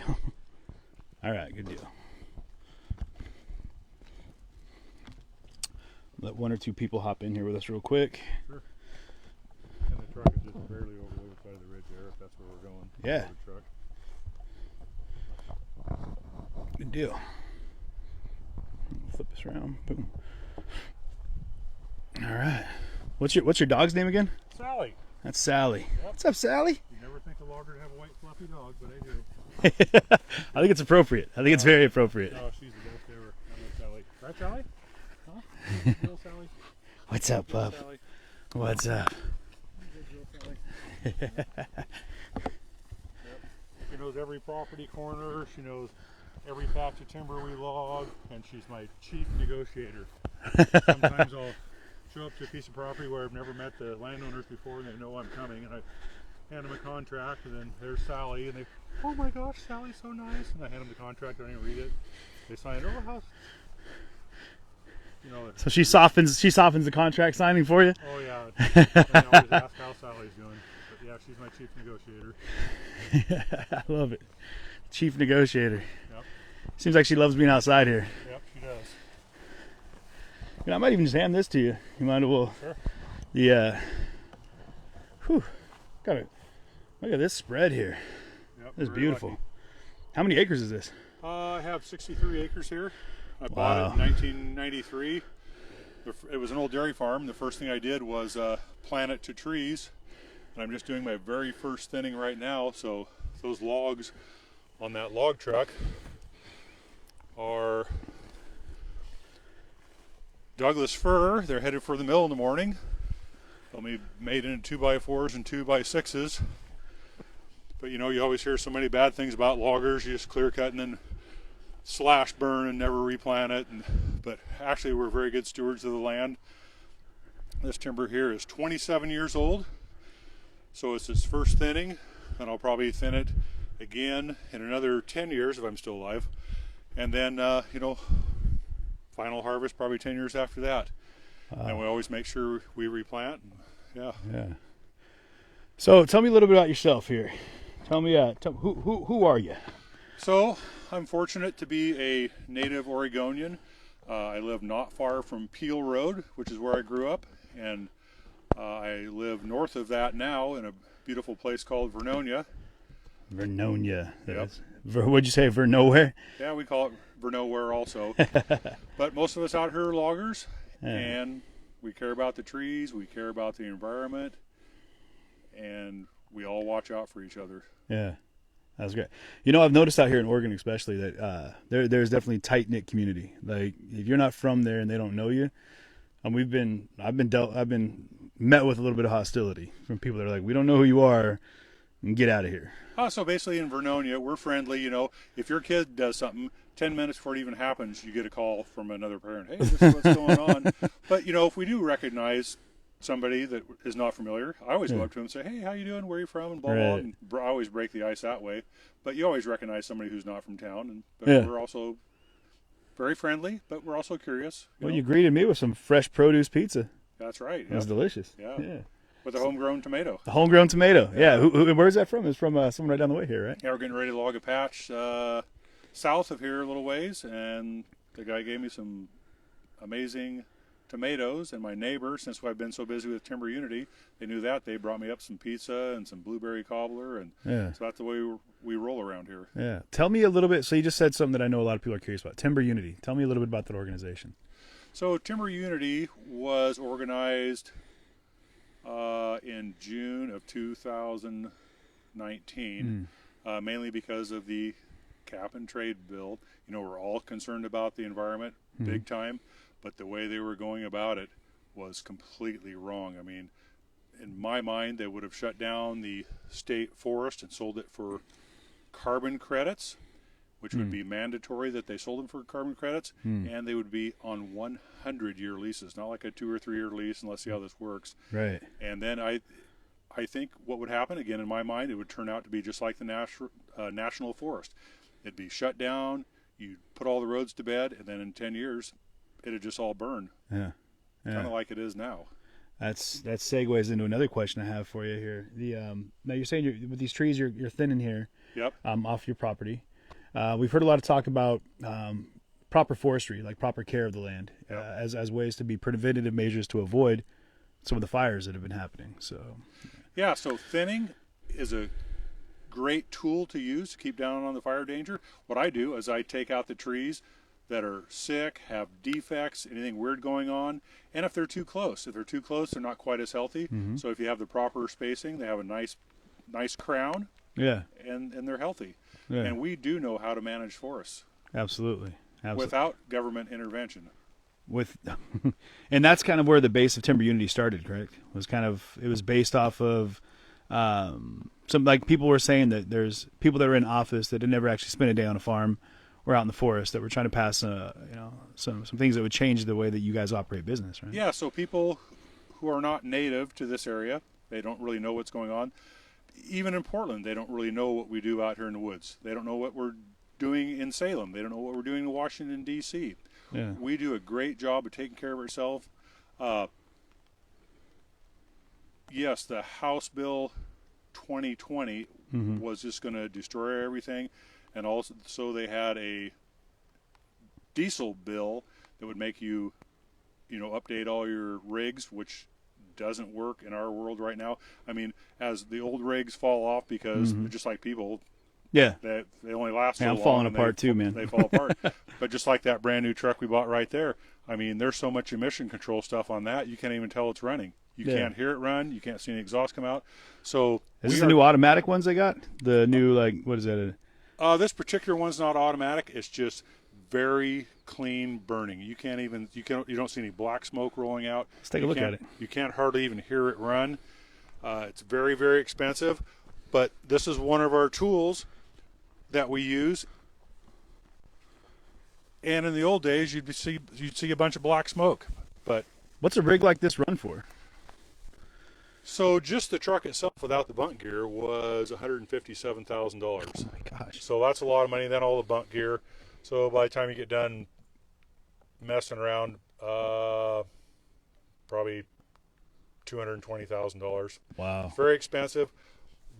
All right, good deal. Let one or two people hop in here with us real quick. Sure. And the truck is just barely over the other side of the ridge there, if that's where we're going. Yeah. The truck. Good deal. Flip this around. Boom. All right. What's your dog's name again? Sally. That's Sally. Yep. What's up, Sally? You never think a logger would have a white fluffy dog, but I do. I think it's appropriate. I think it's very appropriate. Oh, she's the best ever. I love Sally. Right, Sally? Huh? Good girl, Sally. What's up, Good girl, pup? Sally. What's up? Good girl, Sally. Yep. She knows every property corner. She knows every patch of timber we log, and she's my chief negotiator. Sometimes I'll show up to a piece of property where I've never met the landowners before, and they know I'm coming, and I hand them a contract, and then there's Sally, and they, oh my gosh, Sally's so nice, and I hand them the contract. I don't even read it. They sign it. Oh, how, you know. So she softens the contract signing for you? Oh yeah. And I always ask how Sally's doing. But yeah, she's my chief negotiator. I love it. Chief negotiator. Yep. Seems like she loves being outside here. Yep, she does. You know, I might even just hand this to you. You mind? Well, Sure. the got it. Look at this spread here. Yep, This is very beautiful. lucky. How many acres is this? I have 63 acres here. I bought it in 1993. It was an old dairy farm. The first thing I did was plant it to trees. And I'm just doing my very first thinning right now. So those logs on that log truck are Douglas fir. They're headed for the mill in the morning. They'll be made into 2x4s and 2x6s. But you know, you always hear so many bad things about loggers. You just clear cut and then slash burn and never replant it. But actually, we're very good stewards of the land. This timber here is 27 years old. So it's its first thinning, and I'll probably thin it again in another 10 years if I'm still alive. And then, you know, final harvest probably 10 years after that. And we always make sure we replant. Yeah. Yeah. So tell me a little bit about yourself here. Tell me, who are you? So I'm fortunate to be a native Oregonian. I live not far from Pihl Road, which is where I grew up, and I live north of that now in a beautiful place called Vernonia. Vernonia. Yep. What'd you say? Vernowhere? Yeah, we call it Vernowhere also. But most of us out here are loggers, and we care about the trees, we care about the environment, and we all watch out for each other. Yeah, that's great. You know, I've noticed out here in Oregon, especially, that there's definitely tight knit community. Like, if you're not from there and they don't know you, and I've been met with a little bit of hostility from people that are like, we don't know who you are, and get out of here. So basically in Vernonia, we're friendly. You know, if your kid does something, 10 minutes before it even happens, you get a call from another parent. Hey, this is what's going on. But, you know, if we do recognize somebody that is not familiar, I always go up to them and say, hey, how you doing? Where are you from? And blah, blah, and I always break the ice that way. But you always recognize somebody who's not from town. But we're also very friendly, but we're also curious. You greeted me with some fresh produce pizza. That's right. It was delicious. Yeah. With a homegrown tomato. A homegrown tomato. Yeah. Where's that from? It's from someone right down the way here, right? Yeah, we're getting ready to log a patch south of here a little ways, and the guy gave me some amazing tomatoes, and my neighbor, since I've been so busy with Timber Unity, they knew that. They brought me up some pizza and some blueberry cobbler, and so that's the way we roll around here. Yeah. Tell me a little bit. So you just said something that I know a lot of people are curious about. Timber Unity. Tell me a little bit about that organization. So Timber Unity was organized in June of 2019, mainly because of the cap and trade bill. You know, we're all concerned about the environment big time, but the way they were going about it was completely wrong. I mean, in my mind, they would have shut down the state forest and sold it for carbon credits, which would be mandatory that they sold them for carbon credits, and they would be on 100-year leases, not like a 2 or 3 year lease, and let's see how this works. Right. And then I think what would happen, again, in my mind, it would turn out to be just like the national forest. It'd be shut down, you put all the roads to bed, and then in 10 years, it'd just all burn. Yeah. Kind of like it is now. That segues into another question I have for you here. Now you're saying with these trees you're thinning here. Yep. Off your property. We've heard a lot of talk about proper forestry, like proper care of the land, Yep. as ways to be preventative measures to avoid some of the fires that have been happening. So, yeah, so thinning is a great tool to use to keep down on the fire danger. What I do is I take out the trees that are sick, have defects, anything weird going on, and if they're too close. If they're too close, they're not quite as healthy. Mm-hmm. So if you have the proper spacing, they have a nice crown, yeah, and they're healthy. yeah, And we do know how to manage forests absolutely. without government intervention. And that's kind of where the base of Timber Unity started, correct? It was based off of some, like, people were saying that there's people that are in office that had never actually spent a day on a farm or out in the forest that were trying to pass some things that would change the way that you guys operate business, right? Yeah, so people who are not native to this area, they don't really know what's going on. Even in Portland, they don't really know what we do out here in the woods. They don't know what we're doing in Salem. They don't know what we're doing in Washington, D.C. Yeah. We do a great job of taking care of ourselves. Yes, the House Bill 2020 Mm-hmm. was just going to destroy everything, and also so they had a diesel bill that would make you, update all your rigs, which doesn't work in our world right now. I mean, as the old rigs fall off, because Mm-hmm. just like people, Yeah. they only last so I'm long. falling and apart too, man. They fall apart. But just like that brand new truck we bought right there, I mean, there's so much emission control stuff on that, you can't even tell it's running. You Yeah. can't hear it run. You can't see any exhaust come out. So Is this the new automatic ones they got? The new, like, what is that? this particular one's not automatic. It's just very clean burning. You don't see any black smoke rolling out. Let's take a look at it. You can't hardly even hear it run. It's very, very expensive, but this is one of our tools that we use. And in the old days, you'd see a bunch of black smoke. But What's a rig like this run for? so just the truck itself without the bunk gear was $157,000. Oh my gosh. So that's a lot of money. Then all the bunk gear. So by the time you get done messing around, probably $220,000. Wow. Very expensive,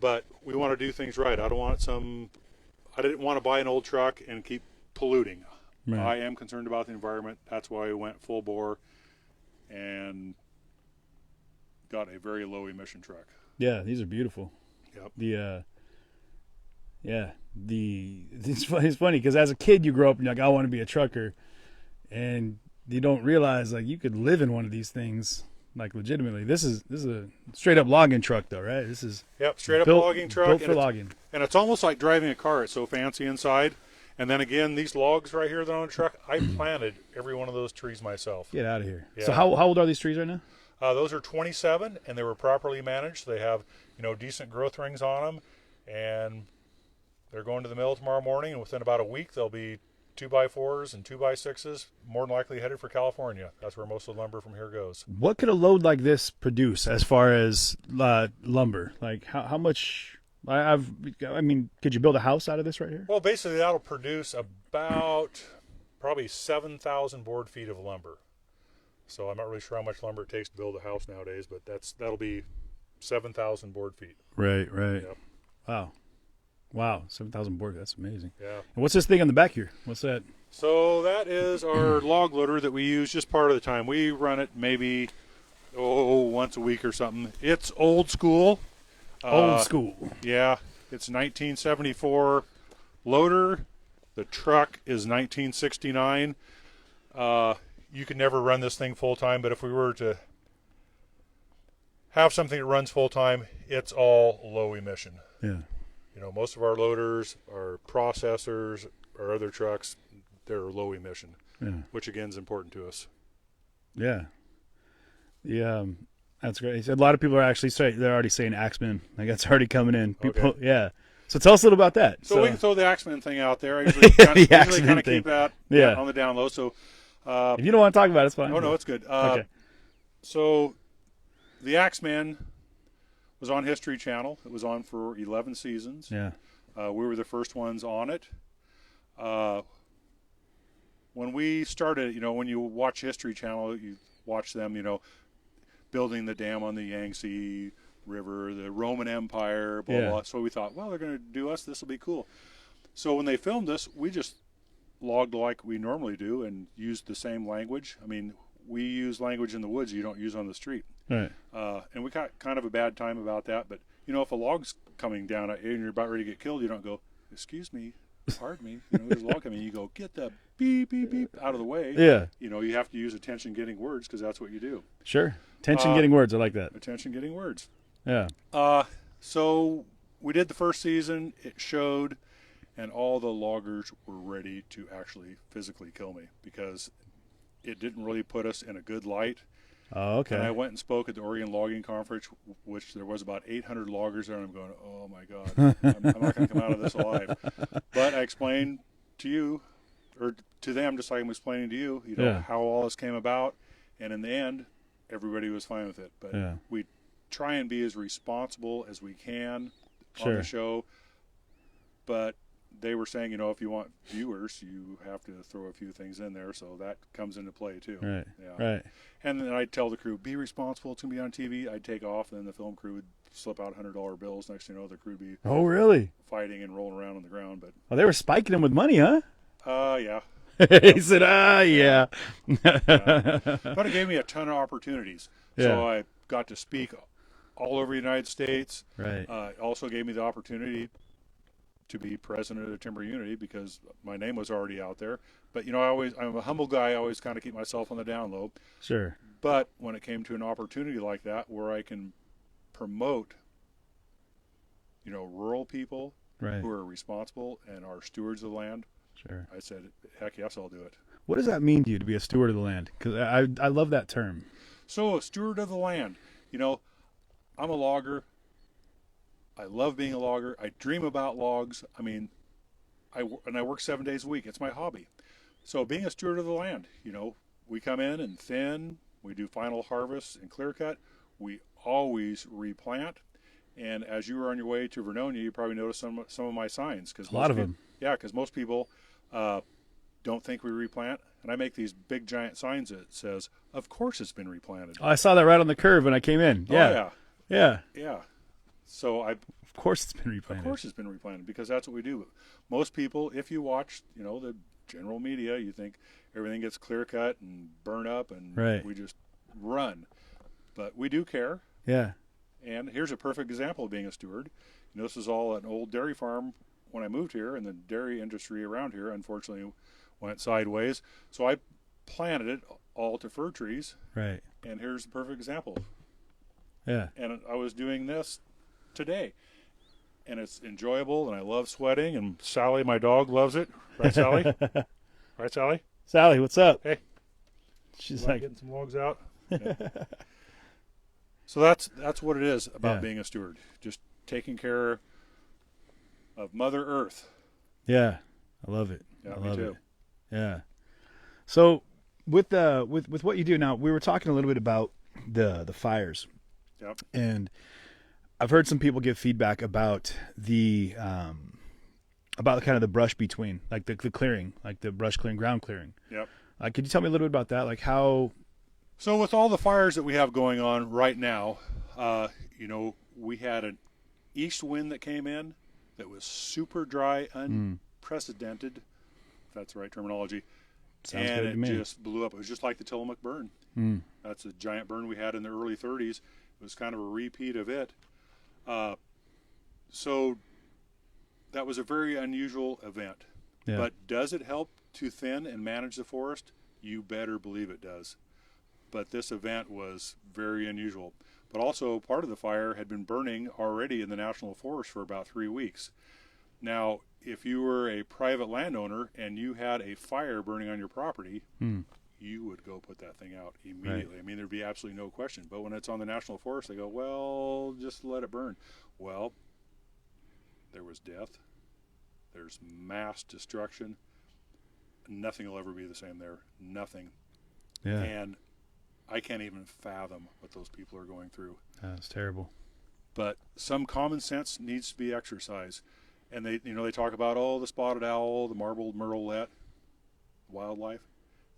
but we want to do things right. I didn't want to buy an old truck and keep polluting. Right. I am concerned about the environment. That's why we went full bore and got a very low emission truck. Yeah, these are beautiful. Yep. It's funny because as a kid you grow up and you're like, I want to be a trucker, and you don't realize like you could live in one of these things like legitimately. This is a straight up logging truck though, right? This is Straight up built, logging truck. built for logging. And it's almost like driving a car. It's so fancy inside. And then again, these logs right here that are on the truck, I planted every one of those trees myself. Get out of here. Yeah. So how old are these trees right now? Those are 27, and they were properly managed. They have, decent growth rings on them, and they're going to the mill tomorrow morning. And within about a week, they'll be 2x4s and 2x6s, more than likely headed for California. That's where most of the lumber from here goes. What could a load like this produce as far as lumber? Like how much? I mean, could you build a house out of this right here? Well, basically, that'll produce about probably 7,000 board feet of lumber. So I'm not really sure how much lumber it takes to build a house nowadays, but that'll be 7,000 board feet. Right. Yep. Wow, 7,000 board. That's amazing. Yeah. And what's this thing on the back here? What's that? So that is our log loader that we use just part of the time. We run it maybe once a week or something. It's old school. Old school. Yeah, it's 1974 loader. The truck is 1969. You can never run this thing full time, but if we were to have something that runs full time, it's all low emission. Yeah. Most of our loaders, our processors, our other trucks, they're low emission, which again is important to us. Yeah. Yeah. That's great. A lot of people are actually they're already saying Axeman. Like that's already coming in. People, Okay. Yeah. So tell us a little about that. So we can throw the Axeman thing out there. I usually kind of keep that on the down low. So if you don't want to talk about it, it's fine. Oh, no, it's good. Okay. So the Axeman was on History Channel. It was on for 11 seasons. Yeah. We were the first ones on it. When we started, when you watch History Channel, you watch them, building the dam on the Yangtze, river, the Roman Empire, blah, blah. So we thought, well, they're going to do us. This will be cool. So when they filmed us, we just logged like we normally do and used the same language. I mean, we use language in the woods you don't use on the street. Right. And we got kind of a bad time about that. But, if a log's coming down at you and you're about ready to get killed, you don't go, excuse me, pardon me. There's a log coming. You go, get the beep, beep, beep out of the way. Yeah. You have to use attention-getting words because that's what you do. Sure. Attention-getting words. I like that. Attention-getting words. Yeah. So we did the first season. It showed, and all the loggers were ready to actually physically kill me because it didn't really put us in a good light. Oh, okay. And I went and spoke at the Oregon Logging Conference, which there was about 800 loggers there, and I'm going, oh my God, I'm not going to come out of this alive. But I explained to you, or to them, just like I'm explaining to you, how all this came about, and in the end, everybody was fine with it. But we try and be as responsible as we can on the show. But they were saying, if you want viewers, you have to throw a few things in there, so that comes into play too. Right. Yeah. Right. And then I'd tell the crew, be responsible. It's gonna be on TV. I'd take off, and then the film crew would slip out $100 bills. Next thing you know, the crew would be really fighting and rolling around on the ground. But they were spiking them with money, huh? Yeah. He said, yeah. But it gave me a ton of opportunities. So I got to speak all over the United States. Right. It also gave me the opportunity to be president of Timber Unity because my name was already out there. But I'm a humble guy. I always kind of keep myself on the down low. Sure. But when it came to an opportunity like that, where I can promote, rural people who are responsible and are stewards of the land, sure, I said, heck yes, I'll do it. What does that mean to you to be a steward of the land? Because I love that term. So a steward of the land, I'm a logger. I love being a logger. I dream about logs. I mean, I work 7 days a week. It's my hobby. So being a steward of the land, we come in and thin. We do final harvest and clear cut. We always replant. And as you were on your way to Vernonia, you probably noticed some of my signs. A lot of them. Yeah, because most people don't think we replant. And I make these big giant signs that says, of course it's been replanted. Oh, I saw that right on the curve when I came in. Yeah. Oh, yeah. Yeah. Yeah. So of course it's been replanted. Of course it's been replanted because that's what we do. Most people, if you watch, the general media, you think everything gets clear cut and burn up and we just run. But we do care. Yeah. And here's a perfect example of being a steward. This is all an old dairy farm when I moved here, and the dairy industry around here unfortunately went sideways. So I planted it all to fir trees. Right. And here's the perfect example. Yeah. And I was doing this today. And it's enjoyable, and I love sweating, and Sally, my dog, loves it. Right, Sally? Right, Sally? Sally, what's up? Hey. She's like getting some logs out. Yeah. So that's what it is about being a steward. Just taking care of Mother Earth. Yeah. I love it. Yeah, me too. Yeah. So with what you do now, we were talking a little bit about the fires. Yep. And I've heard some people give feedback about the about kind of the brush between, like the clearing, like the brush clearing, ground clearing. Yep. Could you tell me a little bit about that? Like how? So with all the fires that we have going on right now, we had an east wind that came in that was super dry, unprecedented, if that's the right terminology. Sounds and good to me. It just blew up. It was just like the Tillamook burn. That's a giant burn we had in the early 30s. It was kind of a repeat of it. So that was a very unusual event. Yeah. But does it help to thin and manage the forest? You better believe it does. But this event was very unusual. But also part of the fire had been burning already in the National Forest for about 3 weeks. Now, if you were a private landowner and you had a fire burning on your property, you would go put that thing out immediately. Right. I mean, there'd be absolutely no question. But when it's on the National Forest, they go, well, just let it burn. Well, there was death. There's mass destruction. Nothing will ever be the same there. Nothing. Yeah. And I can't even fathom what those people are going through. That's terrible. But some common sense needs to be exercised. And they talk about, the spotted owl, the marbled murrelet, wildlife.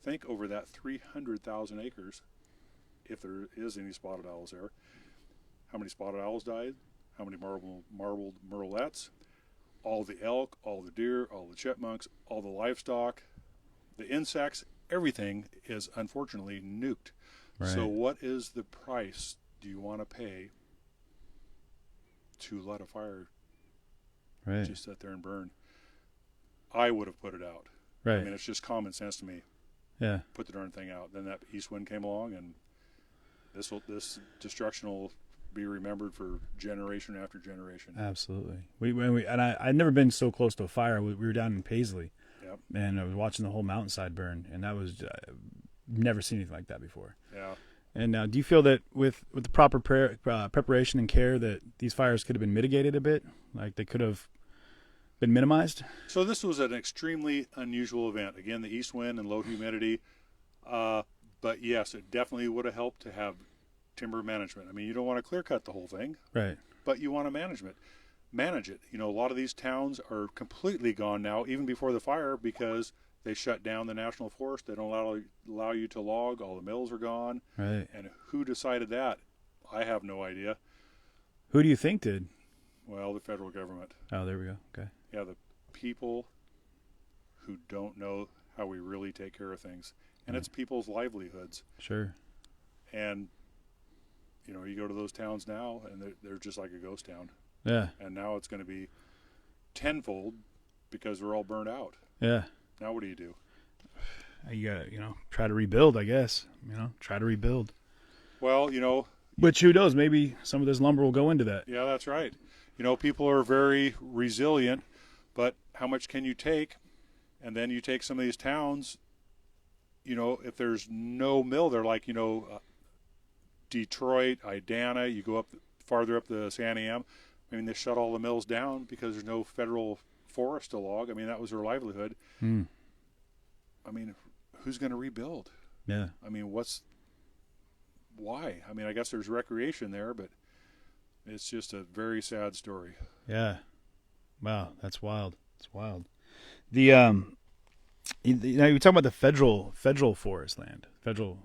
Think over that 300,000 acres, if there is any spotted owls there. how many spotted owls died, how many marbled murrelets, all the elk, all the deer, all the chipmunks, all the livestock, the insects, everything is unfortunately nuked. Right. So what is the price do you want to pay to let a fire just sit there and burn? I would have put it out. Right. I mean, it's just common sense to me. Yeah. Put the darn thing out. Then that east wind came along, and this destruction will be remembered for generation after generation. Absolutely. I'd never been so close to a fire. We were down in Paisley, Yep. and I was watching the whole mountainside burn, and that was never seen anything like that before. Yeah. And now, do you feel that with the proper preparation and care that these fires could have been mitigated a bit, like they could have been minimized? So this was an extremely unusual event. Again, the east wind and low humidity. But yes, it definitely would have helped to have timber management. I mean, you don't want to clear cut the whole thing, Right. but you want to manage it. You know, a lot of these towns are completely gone now, even before the fire, because they shut down the national forest. They don't allow you to log. All the mills are gone. Right. And who decided that? I have no idea. Who do you think did? Well, the federal government. Oh, there we go. Okay. Yeah, the people who don't know how we really take care of things. And it's people's livelihoods. Sure. And, you know, you go to those towns now, and they're just like a ghost town. Yeah. And now it's going to be tenfold because they're all burned out. Yeah. Now what do you do? You gotta, try to rebuild, I guess. Try to rebuild. Well, you know. Which, who knows, maybe some of this lumber will go into that. Yeah, that's right. You know, people are very resilient, but how much can you take? And then you take some of these towns, you know, if there's no mill, they're like, Detroit, Idana, you go up farther up the San Am. I mean, they shut all the mills down because there's no federal forest to log. I mean, that was their livelihood. I mean, who's going to rebuild? Yeah. I mean, why? I mean, I guess there's recreation there, but it's just a very sad story. Yeah. Wow, that's wild. It's wild. The now you talk about the federal forest land, federal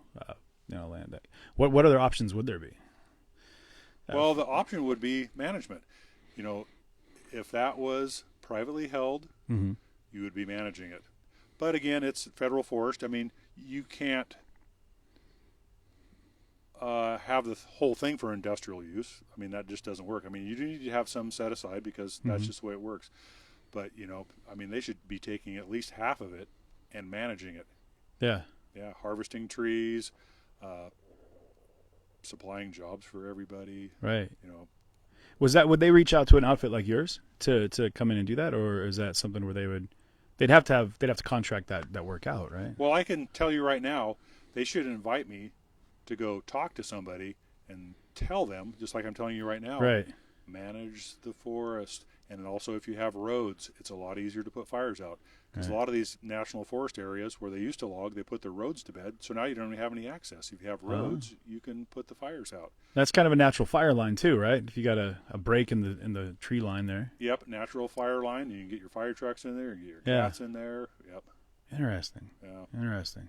land. What other options would there be? Well, the option would be management. You know, if that was privately held, you would be managing it. But again, it's federal forest. I mean, you can't have the whole thing for industrial use. I mean, that just doesn't work. I mean, you do need to have some set aside because that's just the way it works. But, I mean, they should be taking at least half of it and managing it. Yeah. Yeah, harvesting trees, supplying jobs for everybody. Right. Would they reach out to an outfit like yours to come in and do that, or is that something where they'd have to contract that work out, right? Well, I can tell you right now, they should invite me to go talk to somebody and tell them, just like I'm telling you right now, right, manage the forest. And also, if you have roads, it's a lot easier to put fires out. Because a lot of these national forest areas where they used to log, they put their roads to bed. So now you don't have any access. If you have roads, you can put the fires out. That's kind of a natural fire line too, right? If you got a break in the tree line there. Yep, natural fire line. You can get your fire trucks in there. You can get your cats in there. Yep. Interesting. Yeah. Interesting.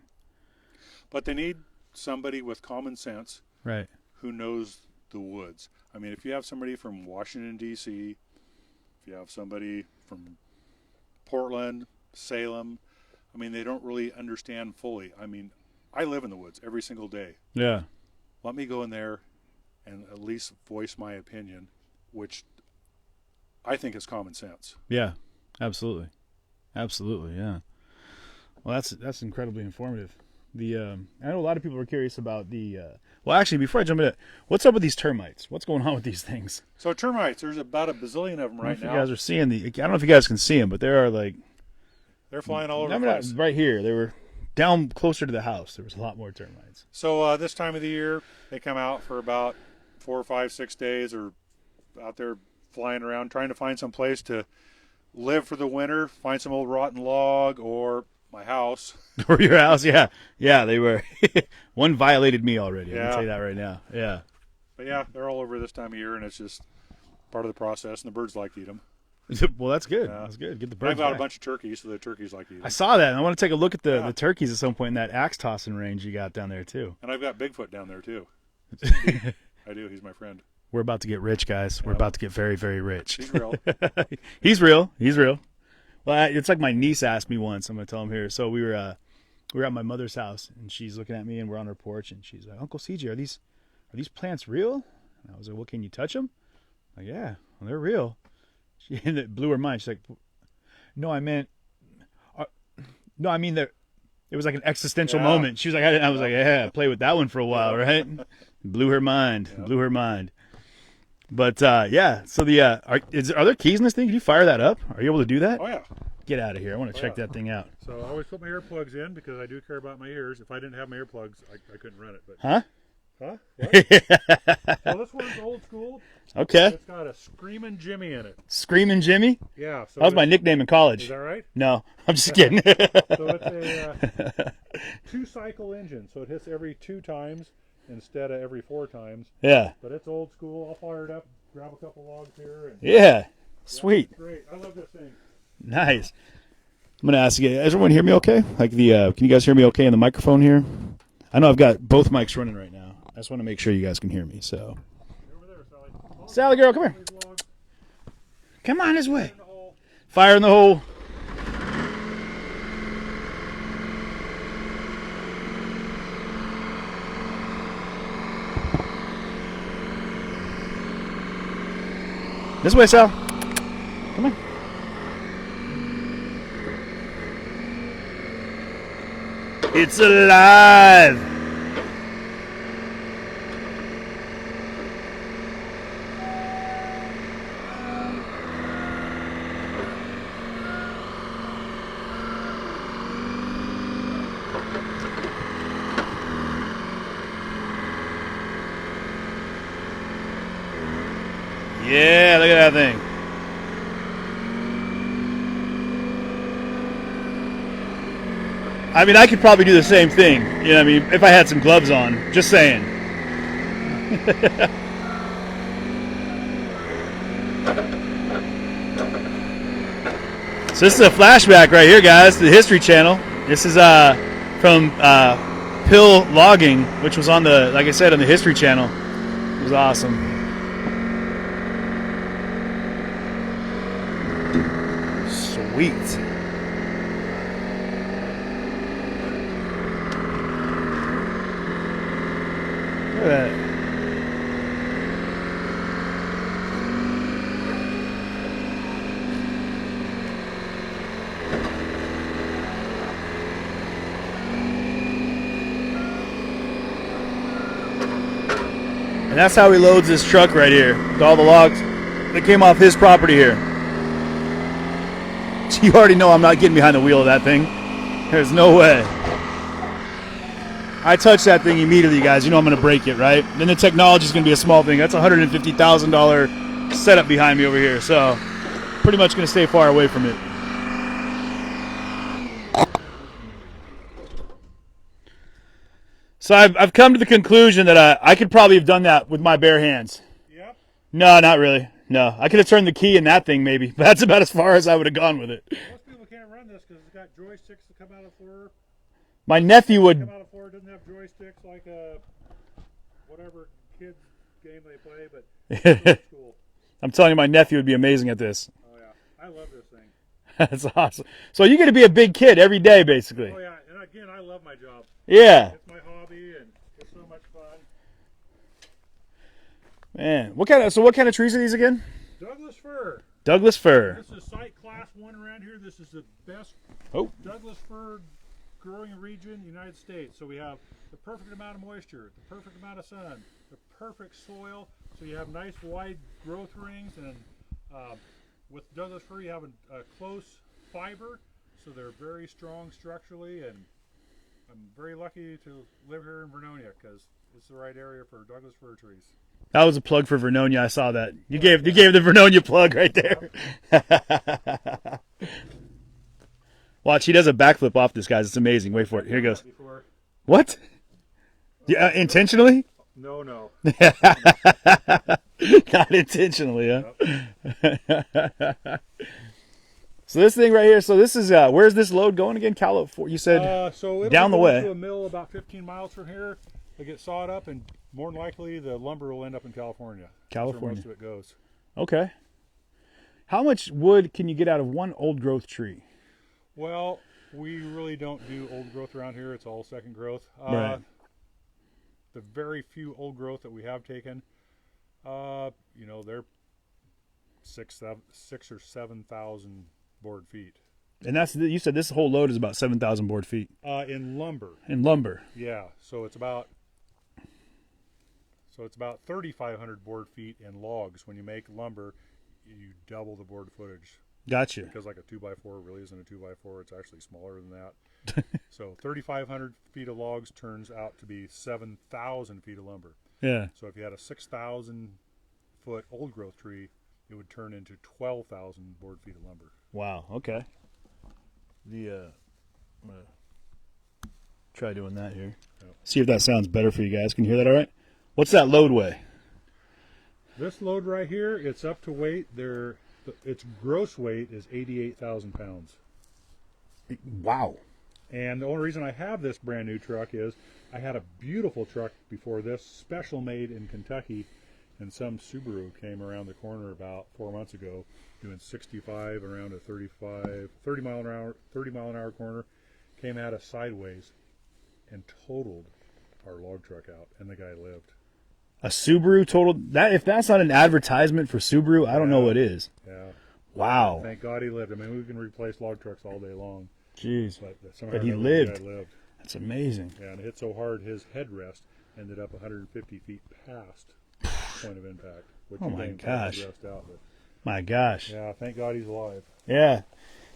But they need somebody with common sense, right, who knows the woods. I mean, if you have somebody from Washington, D.C., if you have somebody from Portland, Salem, I mean, they don't really understand fully. I mean, I live in the woods every single day. Yeah. Let me go in there and at least voice my opinion, which I think is common sense. Yeah, absolutely. Absolutely, yeah. Well, that's incredibly informative. I know a lot of people are curious about well, actually, before I jump into it, what's up with these termites? What's going on with these things? So termites, there's about a bazillion of them right now. You guys are seeing I don't know if you guys can see them, but there are they're flying all over the place. Right here. They were down closer to the house. There was a lot more termites. So this time of the year, they come out for about 4, 5, 6 days, or out there flying around trying to find some place to live for the winter, find some old rotten log or my house. Or your house, yeah. Yeah, they were. One violated me already. I Yeah. can tell you that right now. Yeah. But yeah, they're all over this time of year, and it's just part of the process, and the birds like to eat them. Well, that's good. Yeah. That's good. Get the I've birds got back. a bunch of turkeys, so the turkeys like to eat them. I saw that, and I want to take a look at the turkeys at some point in that axe tossing range you got down there, too. And I've got Bigfoot down there, too. I do. He's my friend. We're about to get rich, guys. We're about to get very, very rich. He's real. He's real. He's real. Well, it's like my niece asked me once. I'm gonna tell him here. So we were at my mother's house, and she's looking at me, and we're on her porch, and she's like, "Uncle CJ, are these plants real?" And I was like, "Well, can you touch them?" I'm like, "Yeah, well, they're real." And it blew her mind. She's like, "No, I meant, no, I mean that." It was like an existential moment. She was like, I was like, "Yeah, play with that one for a while, right?" Blew her mind. Blew her mind. But yeah, so the are there keys in this thing? Can you fire that up? Are you able to do that? Oh yeah. Get out of here! I want to check that thing out. So I always put my earplugs in because I do care about my ears. If I didn't have my earplugs, I couldn't run it. But Huh? What? Well, this one's old school. Okay. It's got a Screamin' Jimmy in it. Screamin' Jimmy? Yeah. So that was my nickname in college. Is that right? No, I'm just kidding. So it's a 2-cycle engine, so it hits every 2 times instead of every 4 times. Yeah. But it's old school. I'll fire it up, grab a couple logs here. And yeah. Sweet. Yeah, great. I love this thing. Nice. I'm gonna ask you. Does everyone hear me okay? Like the can you guys hear me okay in the microphone here? I know I've got both mics running right now. I just want to make sure you guys can hear me. So. Over there, Sally. Sally girl, come here. Come on this way. Fire in the hole. This way, Sal. Come on. It's alive. Yeah, look at that thing. I mean, I could probably do the same thing. You know what I mean? If I had some gloves on. Just saying. So this is a flashback right here, guys, to the History Channel. This is from Pihl logging, which was on the, like I said, on the History Channel. It was awesome. Sweet. Look at that. And that's how he loads this truck right here with all the logs that came off his property here. You already know I'm not getting behind the wheel of that thing. There's no way. I touch that thing immediately, guys. You know I'm going to break it, right? Then the technology is going to be a small thing. That's a $150,000 setup behind me over here. So pretty much going to stay far away from it. So I've come to the conclusion that I could probably have done that with my bare hands. Yep. No, not really. No, I could have turned the key in that thing maybe, but that's about as far as I would have gone with it. Most people can't run this because it's got joysticks that come out of the floor. My nephew would. Come out of the floor. It doesn't have joysticks like a whatever kids game they play, but it's cool. I'm telling you, my nephew would be amazing at this. Oh yeah, I love this thing. That's awesome. So you get to be a big kid every day, basically. Oh yeah, and again, I love my job. Yeah. It's my hobby, and it's so much fun. Man, what kind of trees are these again? Douglas fir. Douglas fir. This is site class 1 around here. This is the best Douglas fir growing region in the United States. So we have the perfect amount of moisture, the perfect amount of sun, the perfect soil. So you have nice wide growth rings, and with Douglas fir you have a close fiber, so they're very strong structurally. And I'm very lucky to live here in Vernonia because it's the right area for Douglas fir trees. That was a plug for Vernonia. I saw that. You gave the Vernonia plug right there. Watch, he does a backflip off this, guys. It's amazing. Wait for it. Here he goes. What? Yeah, intentionally? No. Not intentionally, huh? So this thing right here. So this is where's this load going again? You said so down the way. To a mill about 15 miles from here. They get sawed up and More than likely, the lumber will end up in California. California. That's where most of it goes. Okay. How much wood can you get out of one old growth tree? Well, we really don't do old growth around here. It's all second growth. Right. The very few old growth that we have taken, you know, they're 6,000 or 7,000 board feet. And you said this whole load is about 7,000 board feet. In lumber. In lumber. Yeah. So it's about 3,500 board feet in logs. When you make lumber, you double the board footage. Gotcha. Because like a 2x4 really isn't a 2x4. It's actually smaller than that. So 3,500 feet of logs turns out to be 7,000 feet of lumber. Yeah. So if you had a 6,000 foot old growth tree, it would turn into 12,000 board feet of lumber. Wow. Okay. I'm gonna try doing that here. Yep. See if that sounds better for you guys. Can you hear that all right? What's that load weigh? This load right here, it's up to weight. Its gross weight is 88,000 pounds. Wow. And the only reason I have this brand new truck is I had a beautiful truck before this, special made in Kentucky, and some Subaru came around the corner about 4 months ago doing 65 around a 30 mile an hour corner, came at us sideways and totaled our log truck out, and the guy lived. A Subaru totaled that? If that's not an advertisement for Subaru, I don't know what is. Yeah. Wow. Thank God he lived. I mean, we can replace log trucks all day long. Jeez. But he lived. The guy lived. That's amazing. Yeah, and it hit so hard his headrest ended up 150 feet past point of impact. Which Oh my gosh. My gosh. Yeah, thank God he's alive. Yeah.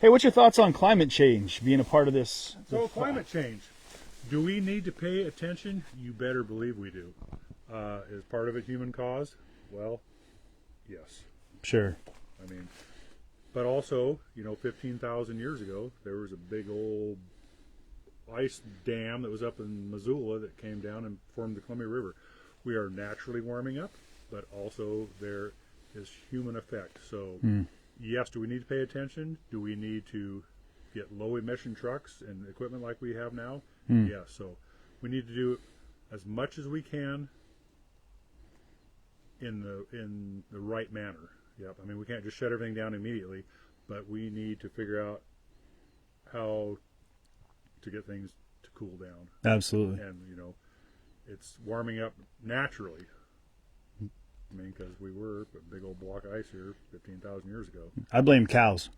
Hey, what's your thoughts on climate change being a part of this? So climate change. Do we need to pay attention? You better believe we do. Is part of it human caused? Well, yes. Sure. I mean, but also, 15,000 years ago, there was a big old ice dam that was up in Missoula that came down and formed the Columbia River. We are naturally warming up, but also there is human effect. So, yes, do we need to pay attention? Do we need to get low emission trucks and equipment like we have now? Yes. So we need to do as much as we can in the right manner. Yep. I mean, we can't just shut everything down immediately, but we need to figure out how to get things to cool down. Absolutely. And it's warming up naturally. I mean, because we were a big old block of ice here 15,000 years ago. I blame cows.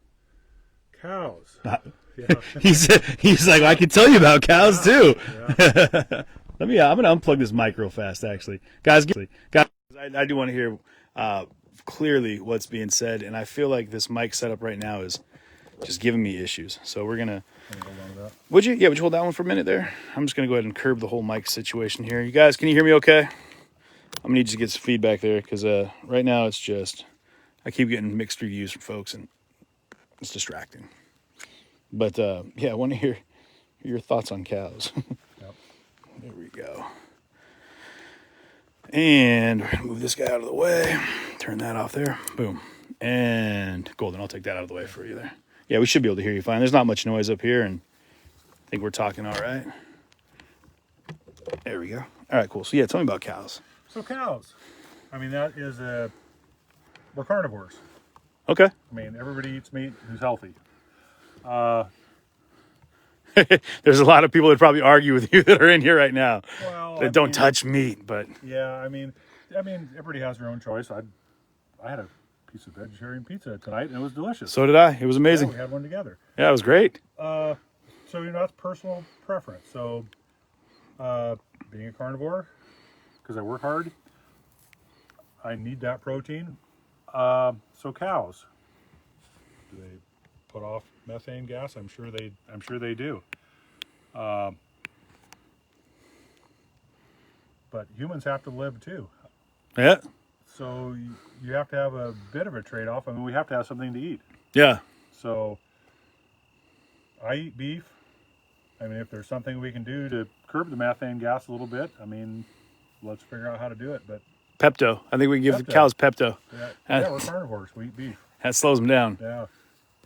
Cows. Yeah. he's like, I can tell you about cows too. Yeah. I'm gonna unplug this mic real fast, actually, guys. I do want to hear clearly what's being said, and I feel like this mic setup right now is just giving me issues. So we're gonna. Hold on to that. Would you? Yeah, would you hold that one for a minute there? I'm just gonna go ahead and curb the whole mic situation here. You guys, can you hear me okay? I'm gonna need you to get some feedback there, because right now it's just I keep getting mixed reviews from folks, and it's distracting. But yeah, I want to hear your thoughts on cows. Yep. There we go. And we're gonna move this guy out of the way. Turn that off there. Boom. And Golden, I'll take that out of the way for you there. Yeah, we should be able to hear you fine. There's not much noise up here, and I think we're talking all right. There we go. All right, cool. So yeah, tell me about cows. So cows. I mean, we're carnivores. Okay. I mean, everybody eats meat who's healthy. There's a lot of people that probably argue with you that are in here right now. Well, that don't touch meat, but yeah, I mean, everybody has their own choice. I had a piece of vegetarian pizza tonight, and it was delicious. So did I. It was amazing. Yeah, we had one together. Yeah, it was great. So that's personal preference. So being a carnivore, because I work hard, I need that protein. So cows, do they put off methane gas? I'm sure they do. But humans have to live too. Yeah. So you have to have a bit of a trade-off. I mean, we have to have something to eat. Yeah. So I eat beef. I mean, if there's something we can do to curb the methane gas a little bit, I mean, let's figure out how to do it. But Pepto. I think we can give the cows Pepto. Yeah, we're carnivores. We eat beef. That slows them down. Yeah.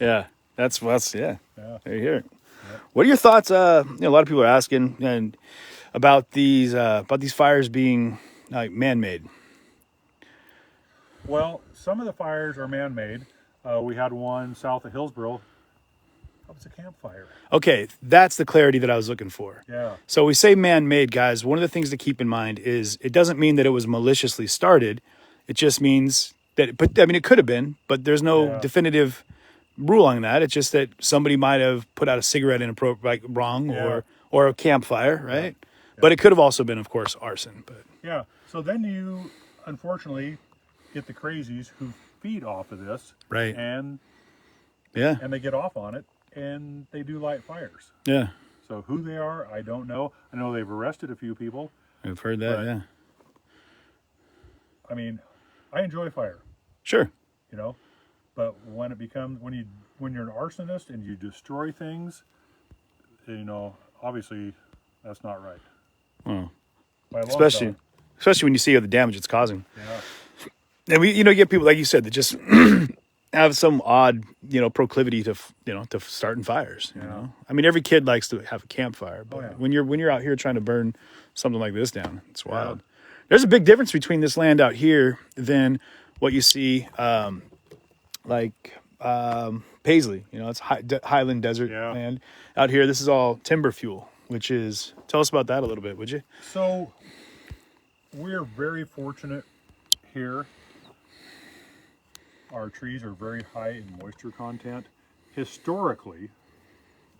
Yeah. That's yeah. Yeah. There you hear it. Yeah. What are your thoughts? A lot of people are asking about these fires being, like man-made? Well, some of the fires are man-made. We had one south of Hillsboro. That was a campfire. Okay, that's the clarity that I was looking for. Yeah. So we say man-made, guys. One of the things to keep in mind is it doesn't mean that it was maliciously started. It just means that, but I mean, it could have been, but there's no Yeah. definitive rule on that. It's just that somebody might have put out a cigarette like wrong, Yeah. or a campfire, right? But it could have also been, of course, arson. But Yeah. So then you, unfortunately, get the crazies who feed off of this. Right. And yeah, they get off on it, and they do light fires. yeah, So who they are, I don't know. I know they've arrested a few people. I've heard that. But, yeah, I mean, I enjoy fire, sure. you know, but when it becomes when you're an arsonist and you destroy things, you know, obviously that's not right. Well, By a long especially when you see the damage it's causing. shot. And we, you get people like you said that just have some odd, proclivity to, to starting fires. You know, I mean, every kid likes to have a campfire, but when you're out here trying to burn something like this down, it's wild. Yeah. There's a big difference between this land out here than what you see, Paisley. It's highland desert land. Out here, this is all timber fuel, which is, tell us about that a little bit, would you? So we're very fortunate here. Our trees are very high in moisture content. Historically,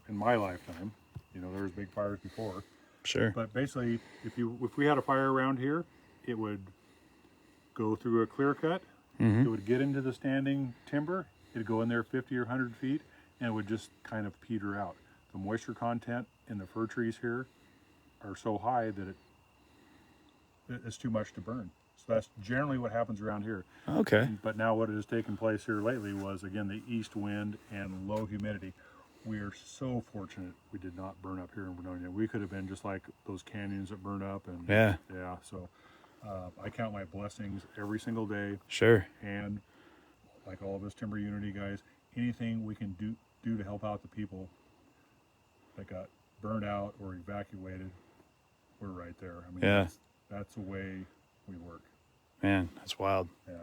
in my lifetime, there was big fires before. Sure. But basically, if we had a fire around here, it would go through a clear cut. It would get into the standing timber. It'd go in there 50 or 100 feet, and it would just kind of peter out. The moisture content in the fir trees here are so high that it's too much to burn. So that's generally what happens around here. Okay. But now what has taken place here lately was, again, the east wind and low humidity. We are so fortunate we did not burn up here in Vernonia. We could have been just like those canyons that burn up. And yeah. So I count my blessings every single day. Sure. And like all of us Timber Unity guys, anything we can do to help out the people that got burned out or evacuated, we're right there. I mean, that's the way we work. Man, that's wild. Yeah.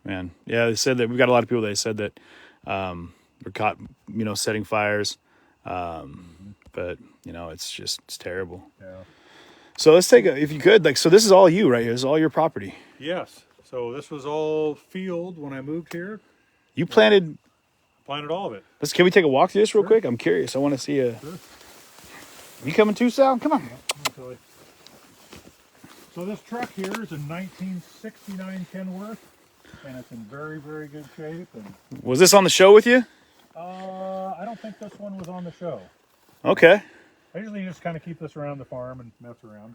Man. Yeah, they said that we've got a lot of people that said that were caught, setting fires. But, it's terrible. Yeah. So let's if you could, so this is all you, right? This is all your property. Yes. So this was all field when I moved here. You planted all of it. Can we take a walk through this real quick? I'm curious. I want to see a. Sure. You coming too, Sal? Come on. Yeah, so this truck here is a 1969 Kenworth, and it's in very, very good shape. And was this on the show with you? I don't think this one was on the show. Okay. I usually just kind of keep this around the farm and mess around.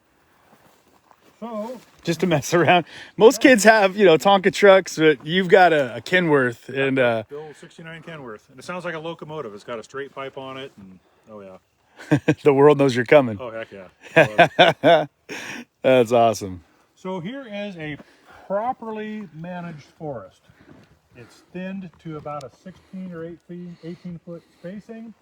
So just to mess around. Most kids have, Tonka trucks, but you've got a Kenworth and the old 69 Kenworth, and it sounds like a locomotive. It's got a straight pipe on it, and oh yeah. The world knows you're coming. Oh heck yeah. That's awesome. So here is a properly managed forest. It's thinned to about a 16 or 18 foot spacing.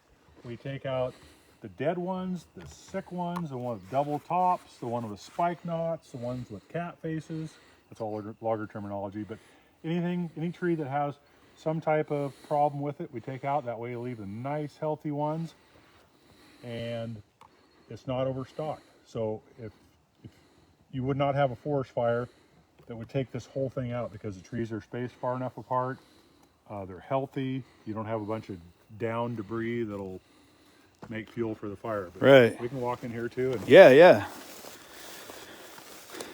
We take out the dead ones, the sick ones, the one with double tops, the one with spike knots, the ones with cat faces. That's all logger terminology, but any tree that has some type of problem with it, we take out. That way we leave the nice healthy ones, and it's not overstocked. So if you would not have a forest fire that would take this whole thing out, because the trees are spaced far enough apart, they're healthy, you don't have a bunch of down debris that'll make fuel for the fire. But right. We can walk in here too. And yeah.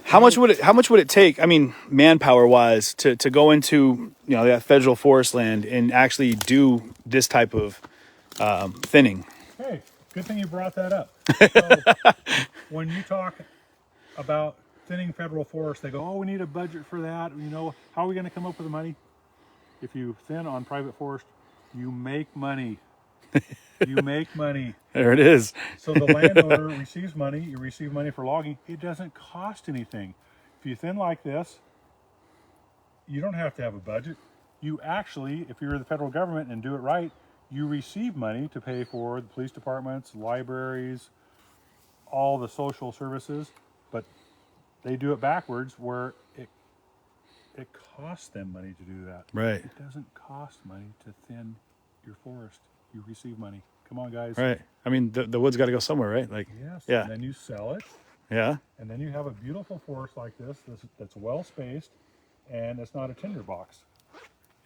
How much would it take, I mean, manpower wise, to go into, that federal forest land and actually do this type of thinning? Hey, good thing you brought that up. So, when you talk about thinning federal forest, they go, oh, we need a budget for that. How are we going to come up with the money? If you thin on private forest, you make money. You make money. There it is. So the landowner receives money. You receive money for logging. It doesn't cost anything. If you thin like this, you don't have to have a budget. You actually, if you're the federal government and do it right, you receive money to pay for the police departments, libraries, all the social services. But they do it backwards, where it costs them money to do that. Right. It doesn't cost money to thin your forest. You receive money. Come on, guys. Right. I mean, the wood's got to go somewhere, right? Like, Yes. yeah. And then you sell it, Yeah. and then you have a beautiful forest like this that's well spaced, and it's not a tinderbox.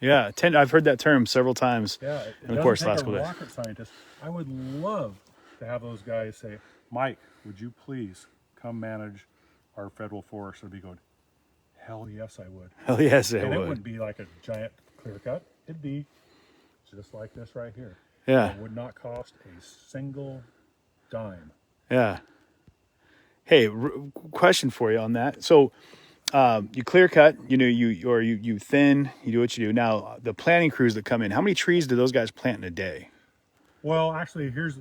Yeah. I've heard that term several times. Yeah. And of course, last take a day. rocket scientist. I would love to have those guys say, Mike, would you please come manage our federal forest? I'd be going, hell yes, I would. Hell yes, it And it would. wouldn't be like a giant clear cut. It'd be just like this right here. Yeah. It would not cost a single dime. Yeah. Hey, question for you on that. So, you clear cut, you thin, you do what you do. Now, the planting crews that come in, how many trees do those guys plant in a day? Well, actually, here's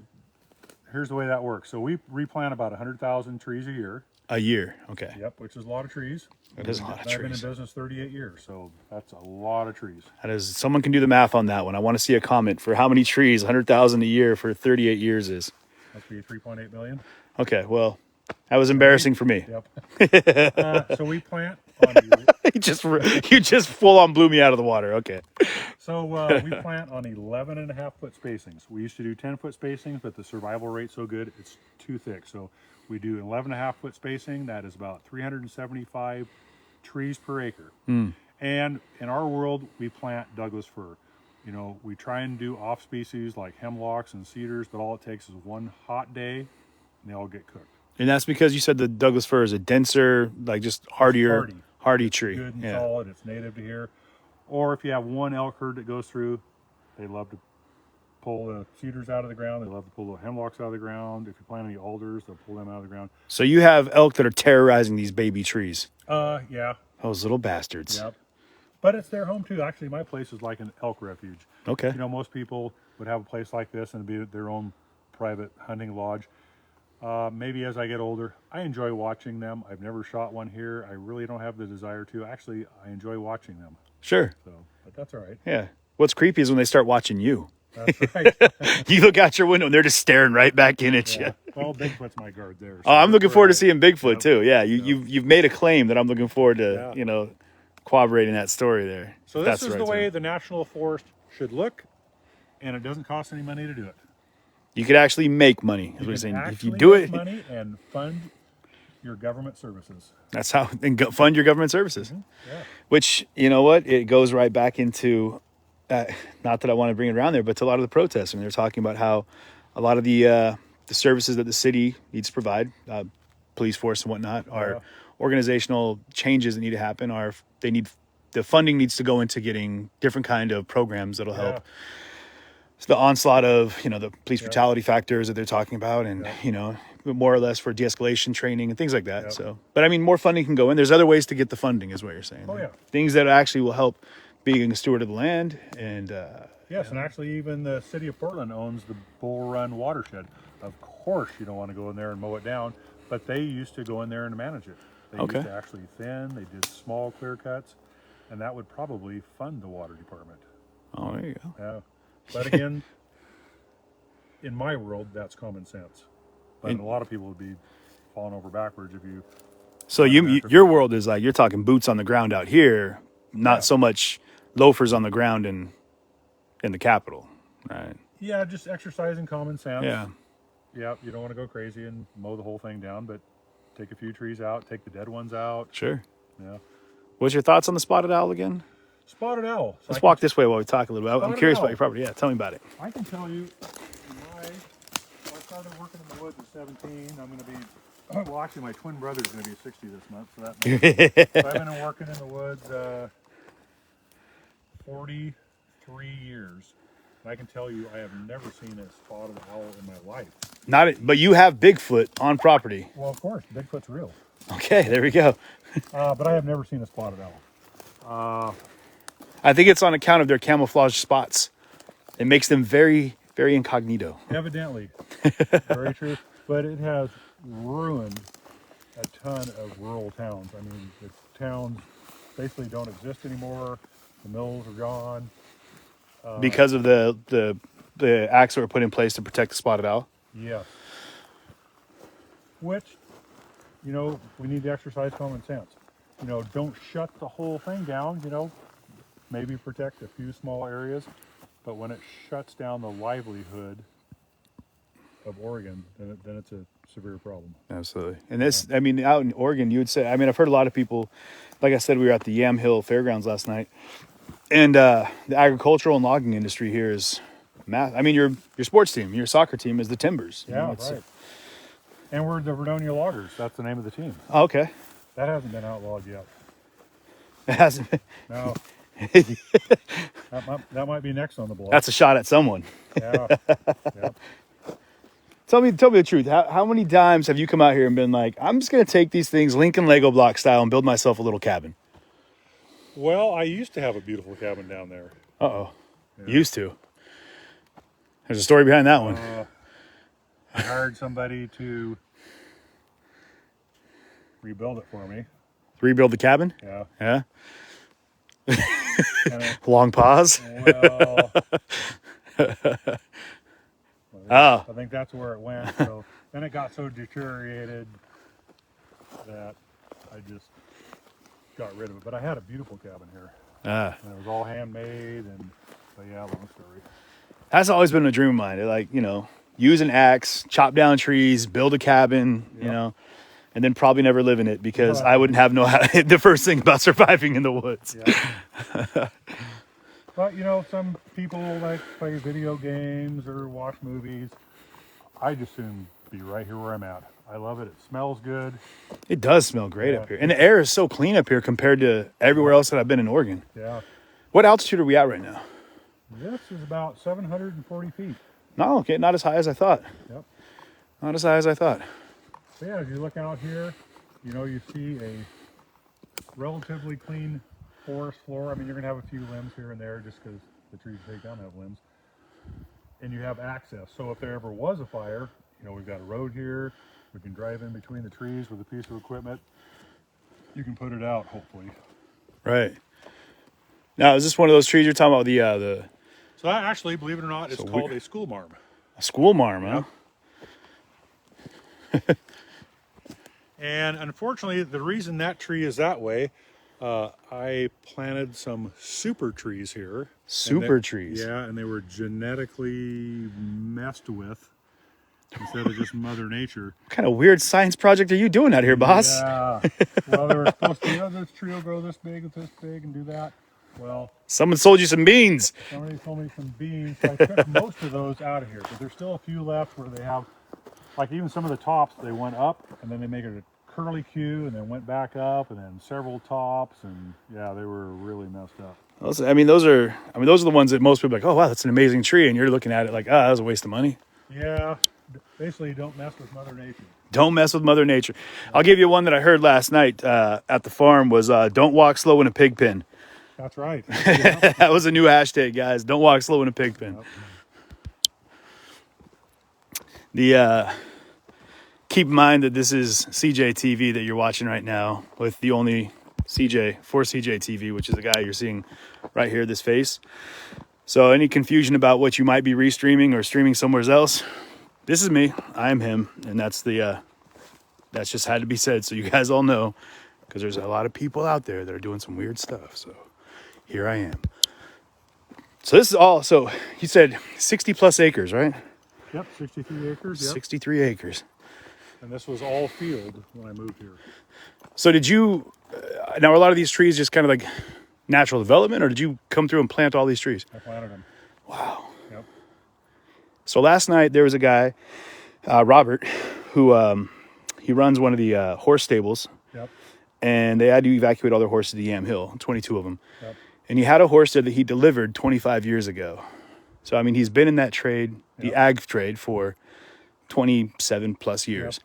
the way that works. So we replant about 100,000 trees a year. A year. Okay. Yep, which is a lot of trees. That is a lot of I've been in trees. business 38 years, so that's a lot of trees. That is, someone can do the math on that one. I want to see a comment for how many trees 100,000 a year for 38 years is. Must be 3.8 million. Okay, well, that was embarrassing for me. Yep. So we plant on you just full on blew me out of the water. Okay. we plant on 11 and a half foot spacings. We used to do 10-foot spacings, but the survival rate's so good it's too thick. So we do 11 and a half foot spacing. That is about 375 trees per acre. And in our world, we plant Douglas fir. You know, we try and do off species like hemlocks and cedars, but all it takes is one hot day and they all get cooked. And that's because you said the Douglas fir is a denser, like just hardy tree. Good and solid. It's native to here. Or if you have one elk herd that goes through, they love to pull the cedars out of the ground. They love to pull the hemlocks out of the ground. If you plant any alders, they'll pull them out of the ground. So you have elk that are terrorizing these baby trees. Yeah. Those little bastards. Yep. But it's their home too. Actually, my place is like an elk refuge. Okay. You know, most people would have a place like this and be their own private hunting lodge. Maybe as I get older, I enjoy watching them. I've never shot one here. I really don't have the desire to. Actually, I enjoy watching them. Sure. So, but that's all right. Yeah. What's creepy is when they start watching you. That's right. You look out your window and they're just staring right back in at you. Well, Bigfoot's my guard there. So I'm looking forward to seeing Bigfoot too. Yeah. You've made a claim that I'm looking forward to, corroborating that story there. So this is the way the National Forest should look, and it doesn't cost any money to do it. You could actually make money, is what you're saying. If you do it, money and fund your government services. That's how, and fund your government services. Yeah. Which, you know what, it goes right back into, not that I want to bring it around there, but to a lot of the protests. And they're talking about how a lot of the services that the city needs to provide, police force and whatnot, are organizational changes that need to happen. The funding needs to go into getting different kind of programs that'll help. So the onslaught of, the police brutality factors that they're talking about, and, more or less for de-escalation training and things like that. So, but I mean, more funding can go in. There's other ways to get the funding is what you're saying. Oh, yeah. Things that actually will help being a steward of the land. And, yes. And actually even the city of Portland owns the Bull Run watershed. Of course you don't want to go in there and mow it down, but they used to go in there and manage it. They used to actually thin, they did small clear cuts, and that would probably fund the water department. Oh, there you go. Yeah. But again, in my world, that's common sense. But a lot of people would be falling over backwards if you. So your world is like, you're talking boots on the ground out here, not so much loafers on the ground in the capital, right? Yeah, just exercising common sense. Yeah. Yeah, you don't want to go crazy and mow the whole thing down, but take a few trees out, take the dead ones out. Sure. Yeah. What's your thoughts on the spotted owl again? Spotted owl. So Let's walk this way while we talk a little bit. I'm curious about your property. Yeah, tell me about it. I can tell you, I started working in the woods at 17. I'm going to be, well, actually, my twin brother's going to be 60 this month, so that makes so I've been working in the woods 43 years. And I can tell you, I have never seen a spotted owl in my life. But you have Bigfoot on property. Well, of course, Bigfoot's real. Okay, there we go. But I have never seen a spotted owl. I think it's on account of their camouflage spots. It makes them very, very incognito. Evidently. Very true. But it has ruined a ton of rural towns. I mean, the towns basically don't exist anymore. The mills are gone. Because of the acts that were put in place to protect the spotted owl? Yes. Which, you know, we need to exercise common sense. You know, don't shut the whole thing down, you know, maybe protect a few small areas, but when it shuts down the livelihood of Oregon, then it's a severe problem. Absolutely. And this, I mean, out in Oregon, you would say, I mean, I've heard a lot of people, like I said, we were at the Yamhill Fairgrounds last night, and the agricultural and logging industry here is I mean, your sports team, your soccer team is the Timbers. Yeah, right. And we're the Vernonia Loggers. That's the name of the team. Oh, okay. That hasn't been outlawed yet. It hasn't been. No. that might be next on the block. That's a shot at someone. Yeah. Yep. Tell me the truth. How many times have you come out here and been like, I'm just going to take these things Lincoln Lego block style and build myself a little cabin? Well, I used to have a beautiful cabin down there. Uh-oh. Yeah. Used to. There's a story behind that one. I hired somebody to rebuild it for me. Rebuild the cabin? Yeah. Yeah. Long pause. Well, Oh. I think that's where it went. So then it got so deteriorated that I just got rid of it. But I had a beautiful cabin here. And it was all handmade, but yeah, long story. That's always been a dream of mine. Like, you know, use an axe, chop down trees, build a cabin, you know, and then probably never live in it because I wouldn't have the first thing about surviving in the woods. Yeah. But, you know, some people like play video games or watch movies. I just soon be right here where I'm at. I love it. It smells good. It does smell great up here. And the air is so clean up here compared to everywhere else that I've been in Oregon. Yeah. What altitude are we at right now? This is about 740 feet. No, okay, not as high as I thought. Yep. Not as high as I thought. So yeah, as you look out here, you know, you see a relatively clean forest floor. I mean, you're going to have a few limbs here and there just because the trees take down have limbs. And you have access. So if there ever was a fire, you know, we've got a road here. We can drive in between the trees with a piece of equipment. You can put it out, hopefully. Right. Now, is this one of those trees you're talking about? The So that actually, believe it or not, is called a school marm. A school marm, huh? And unfortunately, the reason that tree is that way, I planted some super trees here. Super trees? Yeah, and they were genetically messed with instead of just Mother Nature. What kind of weird science project are you doing out here, boss? Yeah. Well, they were supposed to, you know, this tree will grow this big and do that. Well, someone sold you some beans. Somebody sold me some beans. So I took most of those out of here, but there's still a few left where they have, like even some of the tops, they went up and then they make it a curly Q and then went back up and then several tops, and yeah, they were really messed up. Those are the ones that most people are like, oh wow, that's an amazing tree, and you're looking at it like, that was a waste of money. Yeah, basically, don't mess with Mother Nature. Don't mess with Mother Nature. I'll give you one that I heard last night at the farm was don't walk slow in a pig pen. That's right. That was a new hashtag, guys. Don't walk slow in a pig pen. Yep. Keep in mind that this is CJTV that you're watching right now with the only CJ for CJTV, which is the guy you're seeing right here, this face. So any confusion about what you might be restreaming or streaming somewhere else, this is me. I am him, and that's just had to be said so you guys all know, because there's a lot of people out there that are doing some weird stuff. So here I am. So this is all. So you said 60 plus acres, right? Yep, 63 acres. Yep. 63 acres. And this was all field when I moved here. So did you, now are a lot of these trees just kind of like natural development, or did you come through and plant all these trees? I planted them. Wow. Yep. So last night there was a guy, Robert, who he runs one of the horse stables. Yep. And they had to evacuate all their horses to Yamhill, 22 of them. Yep. And he had a horse there that he delivered 25 years ago. So, I mean, he's been in that trade, the ag trade, for 27 plus years. Yep.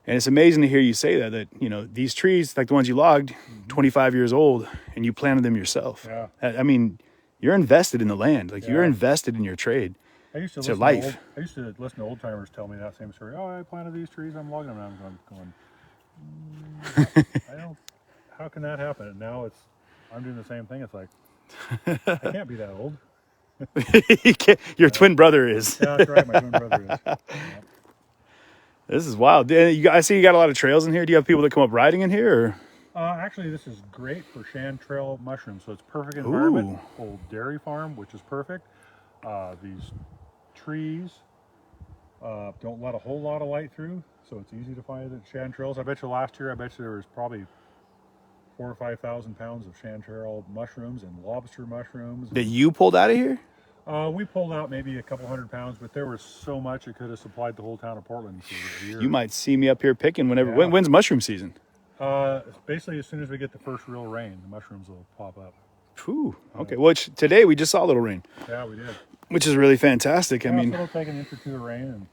And it's amazing to hear you say that, you know, these trees, like the ones you logged, 25 years old, and you planted them yourself. Yeah. I mean, you're invested in the land. Like, you're invested in your trade. It's your life. I used to listen to old timers tell me that same story. Oh, I planted these trees, I'm logging them. And I'm going, how can that happen? And now I'm doing the same thing. It's like, I can't be that old. Your twin brother is. Yeah, that's right. My twin brother is. Yeah. This is wild. I see you got a lot of trails in here. Do you have people that come up riding in here? Or? Actually, this is great for chanterelle mushrooms, so it's perfect environment. Ooh. Old dairy farm, which is perfect. These trees don't let a whole lot of light through, so it's easy to find the chanterelles. I bet you last year, there was probably 4,000 or 5,000 pounds of chanterelle mushrooms and lobster mushrooms. That you pulled out of here? We pulled out maybe a couple 100 pounds, but there was so much it could have supplied the whole town of Portland for a year. You might see me up here picking whenever. Yeah. When's mushroom season? Basically, as soon as we get the first real rain, the mushrooms will pop up. Whew. Okay. Which today we just saw a little rain. Yeah, we did. Which is really fantastic. Yeah, I mean, so it'll take an inch or two of rain, and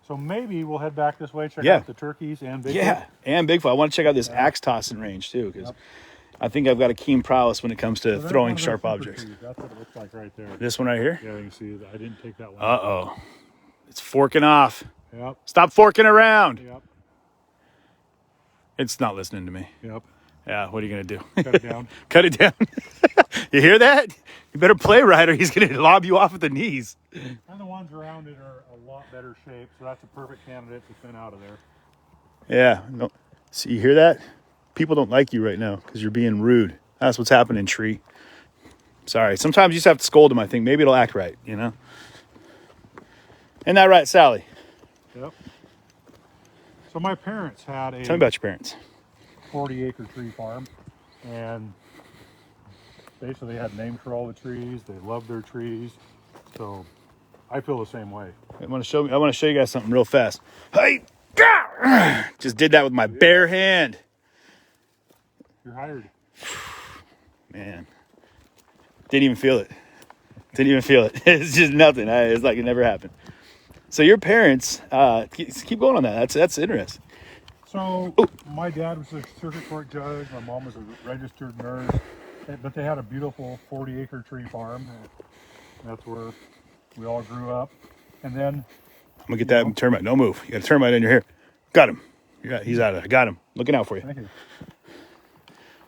so maybe we'll head back this way, check Yeah. out the turkeys and Bigfoot. yeah, and Bigfoot. I want to check out this axe tossing range too, because I think I've got a keen prowess when it comes to So throwing there's sharp one of those objects. super trees. That's what it looks like right there. This one right here. Yeah, you can see that I didn't take that one. Uh-oh. It's forking off. Yep. Stop forking around. Yep. It's not listening to me. Yep. Yeah, what are you going to do? Cut it down. Cut it down. You hear that? You better play right or he's going to lob you off at the knees. And the ones around it are a lot better shape, so that's a perfect candidate to thin out of there. Yeah. No. See, you hear that? People don't like you right now because you're being rude. That's what's happening, tree. Sorry. Sometimes you just have to scold him, I think. Maybe it'll act right, you know? Isn't that right, Sally? Yep. So my parents had Tell me about your parents. 40-acre tree farm, and basically they had names for all the trees. They loved their trees, so I feel the same way. I want to show you guys something real fast. Hey, just did that with my bare hand. You're hired. Man, didn't even feel it. Didn't even feel it. It's just nothing. It's like it never happened. So your parents, keep going on that. That's interesting. So my dad was a circuit court judge. My mom was a registered nurse, but they had a beautiful 40-acre tree farm. That's where we all grew up. And then I'm gonna get that termite. No move. You got a termite in your hair. Got him. He's out of there. Got him. Looking out for you. Thank you.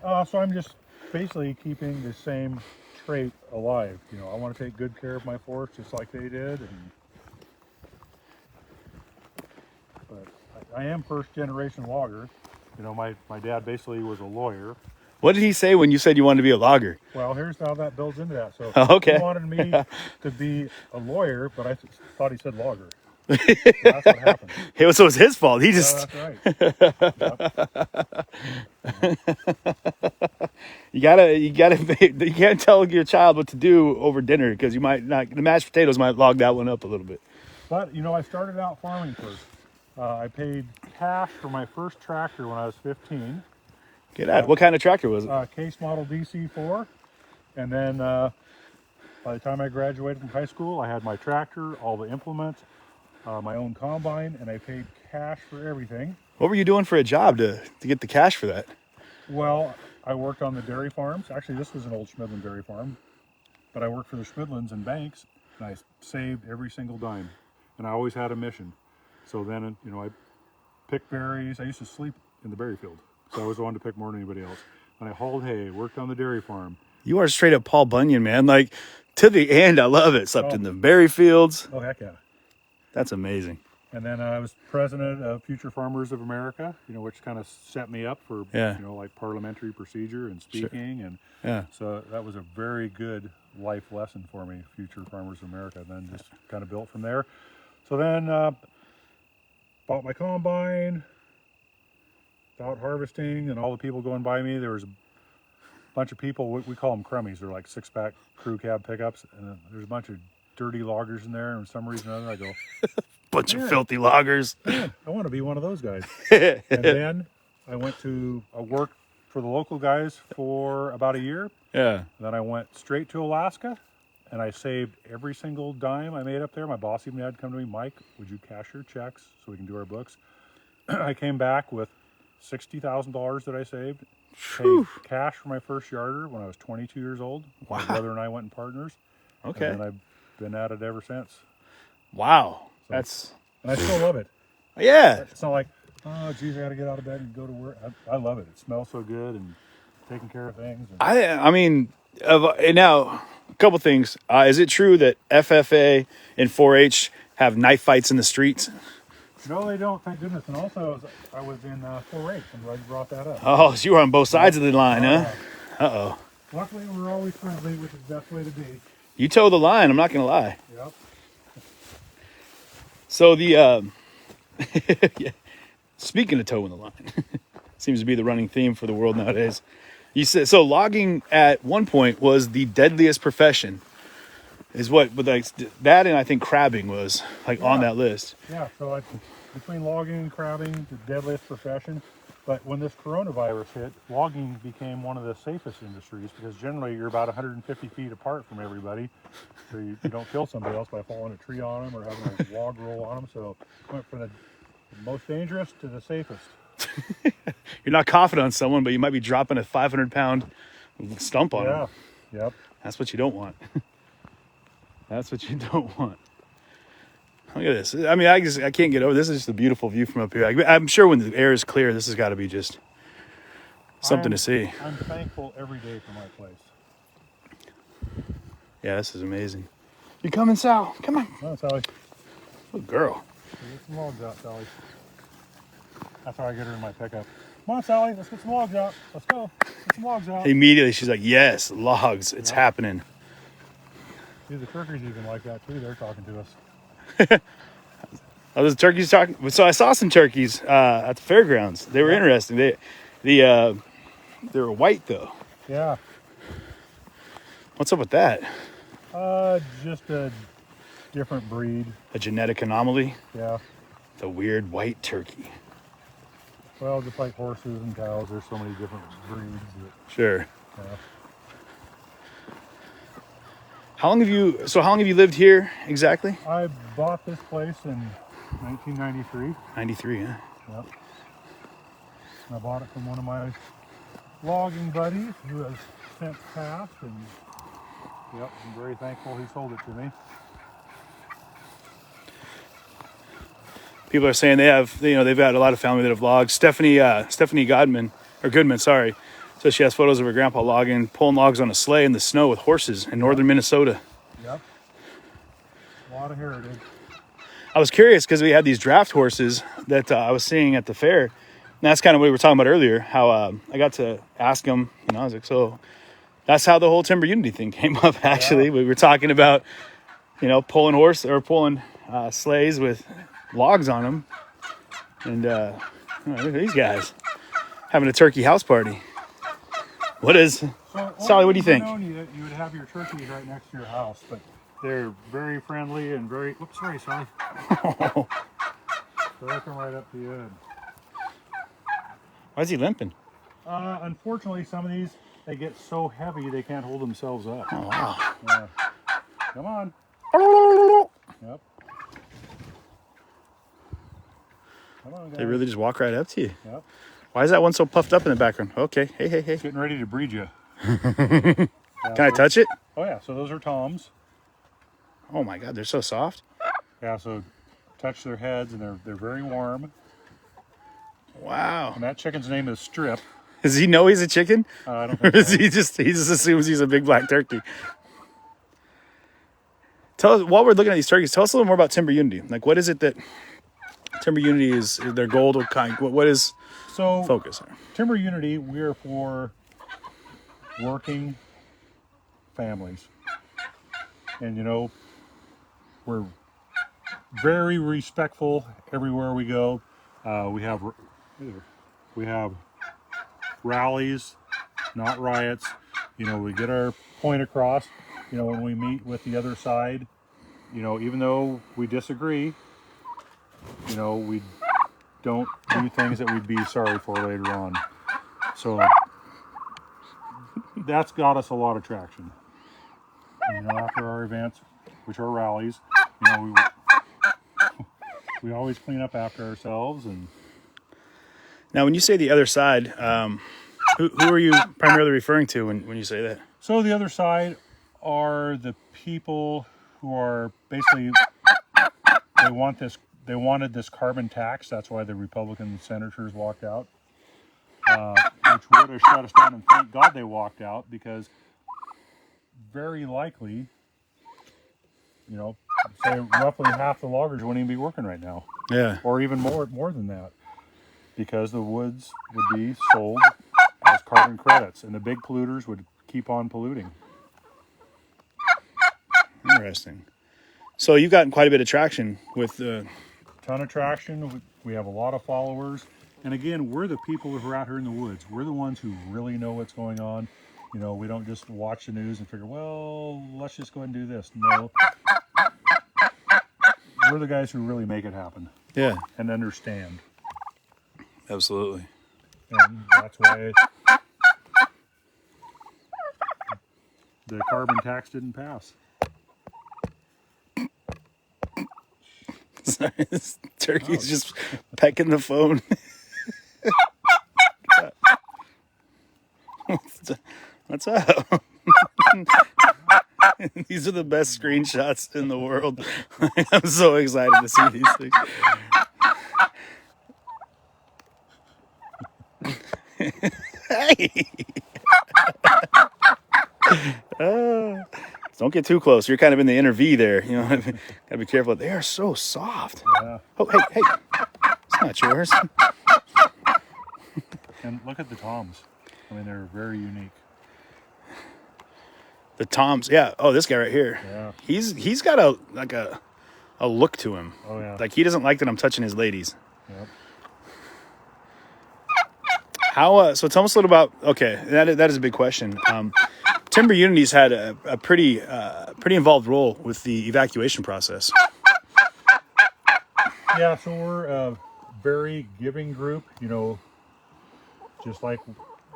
So I'm just basically keeping the same trait alive. You know, I want to take good care of my forest just like they did. But I am first generation logger. You know, my dad basically was a lawyer. What did he say when you said you wanted to be a logger? Well, here's how that builds into that. So Okay. he wanted me to be a lawyer, but I thought he said logger. So that's what happened. So it was his fault. He just That's right. you can't tell your child what to do over dinner because you might not. The mashed potatoes might log that one up a little bit. But you know, I started out farming first. I paid cash for my first tractor when I was 15. Get out. What kind of tractor was it? Case model DC4. And then by the time I graduated from high school, I had my tractor, all the implements, my own combine, and I paid cash for everything. What were you doing for a job to get the cash for that? Well, I worked on the dairy farms. Actually, this was an old Schmidlin dairy farm. But I worked for the Schmidlins and banks, and I saved every single dime. And I always had a mission. So then, you know, I picked berries. I used to sleep in the berry field. So I was the one to pick more than anybody else. And I hauled hay, worked on the dairy farm. You are straight up Paul Bunyan, man. Like, to the end, I love it. Slept in the berry fields. Oh, heck yeah. That's amazing. And then I was president of Future Farmers of America, you know, which kind of set me up for, you know, like parliamentary procedure and speaking. And so that was a very good life lesson for me, Future Farmers of America. And then just kind of built from there. So then bought my combine, out harvesting, and all the people going by me. There was a bunch of people, we call them crummies. They're like six-pack crew cab pickups. And there's a bunch of dirty loggers in there. And for some reason or other, I go, bunch of filthy loggers. man, I want to be one of those guys. And then I went to work for the local guys for about a year. Yeah. Then I went straight to Alaska, and I saved every single dime I made up there. My boss even had to come to me, Mike, would you cash your checks so we can do our books? I came back with $60,000 that I saved. Paid cash for my first yarder when I was 22 years old. Wow. My brother and I went in partners. Okay. And I've been at it ever since. Wow. And I still love it. Yeah. It's not like, oh, geez, I got to get out of bed and go to work. I love it. It smells so good and taking care of things. I mean, now, a couple things. Is it true that FFA and 4-H have knife fights in the streets? No, they don't. Thank goodness. And also, I was in 4-H. I'm glad you brought that up. Oh, so you were on both sides of the line, huh? Yeah. Uh-oh. Luckily, we're always friendly, which is the best way to be. You toe the line, I'm not going to lie. Yep. So the, yeah. Speaking of toeing the line, seems to be the running theme for the world nowadays. You said, so logging at one point was the deadliest profession. Is what, but like that, and I think crabbing was like on that list. Yeah, so like between logging and crabbing, the deadliest profession. But when this coronavirus hit, logging became one of the safest industries because generally you're about 150 feet apart from everybody. So you don't kill somebody else by falling a tree on them or having a log roll on them. So it went from the most dangerous to the safest. You're not coughing on someone, but you might be dropping a 500-pound stump on them. Yeah, yep. That's what you don't want. That's what you don't want. Look at this. I mean, I can't get over this. Is just a beautiful view from up here. I'm sure when the air is clear, this has got to be just something to see. I'm thankful every day for my place. Yeah, this is amazing. You coming, Sal? Come on. Come on, Sally. Good girl. Get some logs out, Sally. That's how I get her in my pickup. Come on, Sally. Let's get some logs out. Let's go. Get some logs out. Immediately, she's like, yes, logs. It's happening. See, the turkeys even like that, too. They're talking to us. Oh, there's turkeys talking. So I saw some turkeys at the fairgrounds. They were interesting. They were white, though. Yeah. What's up with that? Just a different breed. A genetic anomaly? Yeah. The weird white turkey. Well, just like horses and cows, there's so many different breeds. Sure. Yeah. How long have you lived here exactly? I bought this place in 1993. 93, huh? Yep. And I bought it from one of my logging buddies who has since passed, and yep, I'm very thankful he sold it to me. People are saying they've got a lot of family that have logged. Stephanie Goodman, sorry. So she has photos of her grandpa pulling logs on a sleigh in the snow with horses in northern Minnesota. Yep. A lot of heritage. I was curious because we had these draft horses that I was seeing at the fair. And that's kind of what we were talking about earlier, how I got to ask them, I was like, so that's how the whole Timber Unity thing came up, actually. Yeah. We were talking about, pulling sleighs with logs on them. And look at these guys having a turkey house party. Sally, what do you think? You would have your turkeys right next to your house, but they're very friendly and very... Oops, sorry, Sally. So they come right up to you. Why is he limping? Unfortunately, some of these, they get so heavy they can't hold themselves up. Oh, wow. Come on. Yep. Come on, guys. They really just walk right up to you. Yep. Why is that one so puffed up in the background? Okay. Hey. It's getting ready to breed you. Can I touch it? Oh, yeah. So those are toms. Oh, my God. They're so soft. Yeah, so touch their heads, and they're very warm. Wow. And that chicken's name is Strip. Does he know he's a chicken? I don't think Or so. he just assumes he's a big black turkey? Tell us, while we're looking at these turkeys, tell us a little more about Timber Unity. Like, what is it that Timber Unity is their goal? What is focus? Timber Unity, we're for working families. And, we're very respectful everywhere we go. We have rallies, not riots. We get our point across. When we meet with the other side, even though we disagree, we don't do things that we'd be sorry for later on. So that's got us a lot of traction. After our events, which are rallies, we always clean up after ourselves. And now, when you say the other side, who are you primarily referring to when you say that? So the other side are the people who are basically, they wanted this carbon tax. That's why the Republican senators walked out, which would have shut us down. And thank God they walked out, because very likely, say roughly half the loggers wouldn't even be working right now. Yeah. or even more than that, because the woods would be sold as carbon credits, and the big polluters would keep on polluting. Interesting. So you've gotten quite a bit of traction with Ton of traction. We have a lot of followers, and again, we're the people who are out here in the woods. We're the ones who really know what's going on. You know, we don't just watch the news and figure, well, let's just go ahead and do this. No, we're the guys who really make it happen. Yeah. And understand. Absolutely. And that's why the carbon tax didn't pass. Sorry, this turkey's just pecking the phone. What's up? These are the best screenshots in the world. I'm so excited to see these things. Hey! Don't get too close. You're kind of in the inner V there. You know, gotta be careful. They are so soft. Yeah. Oh, hey! It's not yours. And look at the toms. I mean, they're very unique. The toms, yeah. Oh, this guy right here. Yeah. He's got a look to him. Oh yeah. Like he doesn't like that I'm touching his ladies. Yep. How? So tell us a little about. Okay, that is a big question. Timber Unity's had a pretty involved role with the evacuation process. Yeah. So we're a very giving group. You know, just like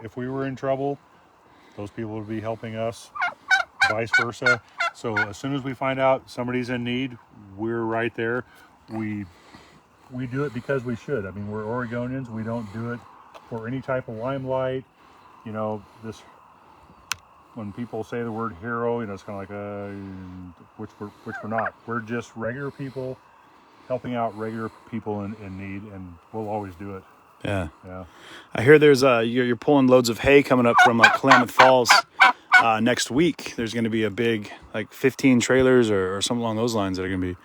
if we were in trouble, those people would be helping us. Vice versa. So as soon as we find out somebody's in need, we're right there. We do it because we should. I mean, we're Oregonians. We don't do it for any type of limelight. You know, this when people say the word hero, you know, it's kind of like which we're not. We're just regular people helping out regular people in need, and we'll always do it. Yeah. Yeah. I hear there's you're pulling loads of hay coming up from like Klamath Falls next week. There's going to be a big 15 trailers or something along those lines that are going to be.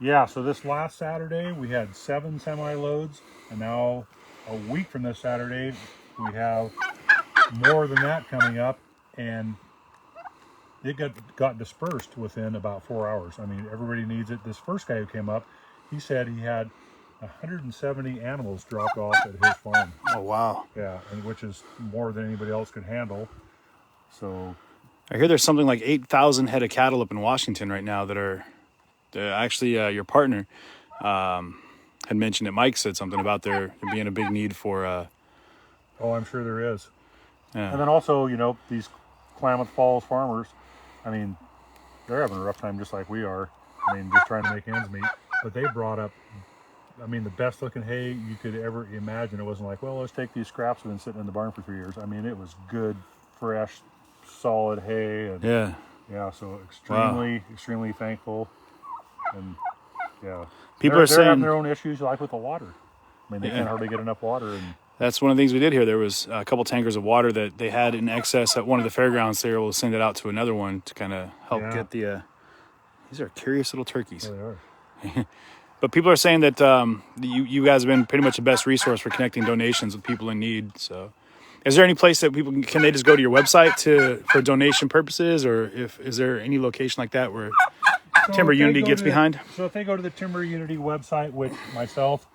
Yeah, so this last Saturday we had 7 semi-loads, and now a week from this Saturday we have more than that coming up, and it got dispersed within about 4 hours. I mean, everybody needs it. This first guy who came up, he said he had 170 animals dropped off at his farm. Oh wow! Yeah, and which is more than anybody else could handle. So I hear there's something like 8,000 head of cattle up in Washington right now that are actually your partner had mentioned it. Mike said something about there being a big need for. oh, I'm sure there is. Yeah. And then also, you know, these Klamath Falls farmers, I mean, they're having a rough time just like we are. I mean, just trying to make ends meet. But they brought up, I mean, the best looking hay you could ever imagine. It wasn't like, well, let's take these scraps that have been sitting in the barn for 3 years. I mean, it was good, fresh, solid hay. And yeah, so extremely thankful. And yeah, People are they're having saying their own issues, like with the water. I mean, they can't hardly get enough water. And that's one of the things we did here. There was a couple tankers of water that they had in excess at one of the fairgrounds. They were able to send it out to another one to kind of help get the. These are curious little turkeys. oh, they are. But people are saying that you guys have been pretty much the best resource for connecting donations with people in need. So, is there any place that people can they just go to your website for donation purposes, or is there any location like that where Timber Unity gets behind? So if they go to the Timber Unity website, which myself,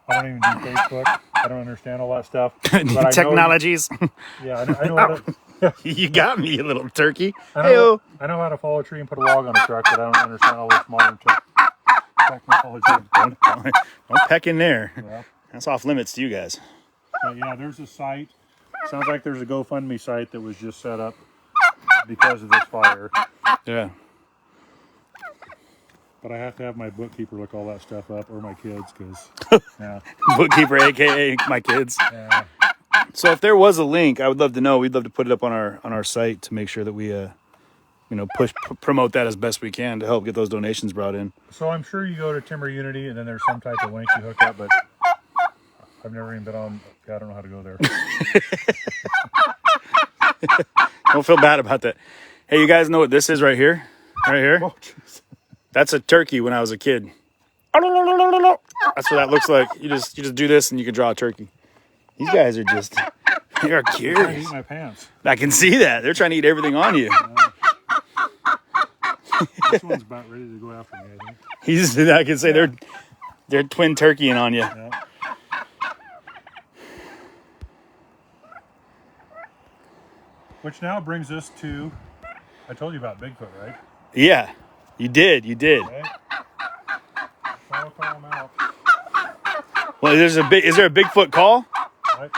I don't even do Facebook. I don't understand all that stuff. But Technologies. I know how to. You got me, you little turkey. I know how to follow a tree and put a log on a truck, but I don't understand all this modern technology. Don't peck in there. Yeah. That's off limits to you guys. But yeah, there's a site. Sounds like there's a GoFundMe site that was just set up because of this fire. Yeah. But I have to have my bookkeeper look all that stuff up, or my kids, because yeah. Bookkeeper, aka my kids. Yeah. So if there was a link, I would love to know. We'd love to put it up on our site to make sure that we promote that as best we can to help get those donations brought in. So I'm sure you go to Timber Unity and then there's some type of link you hook up, but I've never even been on. I don't know how to go there. Don't feel bad about that. Hey, you guys know what this is right here? Right here? Oh, geez. That's a turkey when I was a kid. That's what that looks like. You just do this and you can draw a turkey. These guys are just, they're I'm trying to curious. eat my pants. I can see that. They're trying to eat everything on you. This one's about ready to go after me, I think. I can say they're twin turkeying on you. Yeah. Which now brings us to, I told you about Bigfoot, right? Yeah, you did. Right? I'll call him out. Well, is there a Bigfoot call? Right?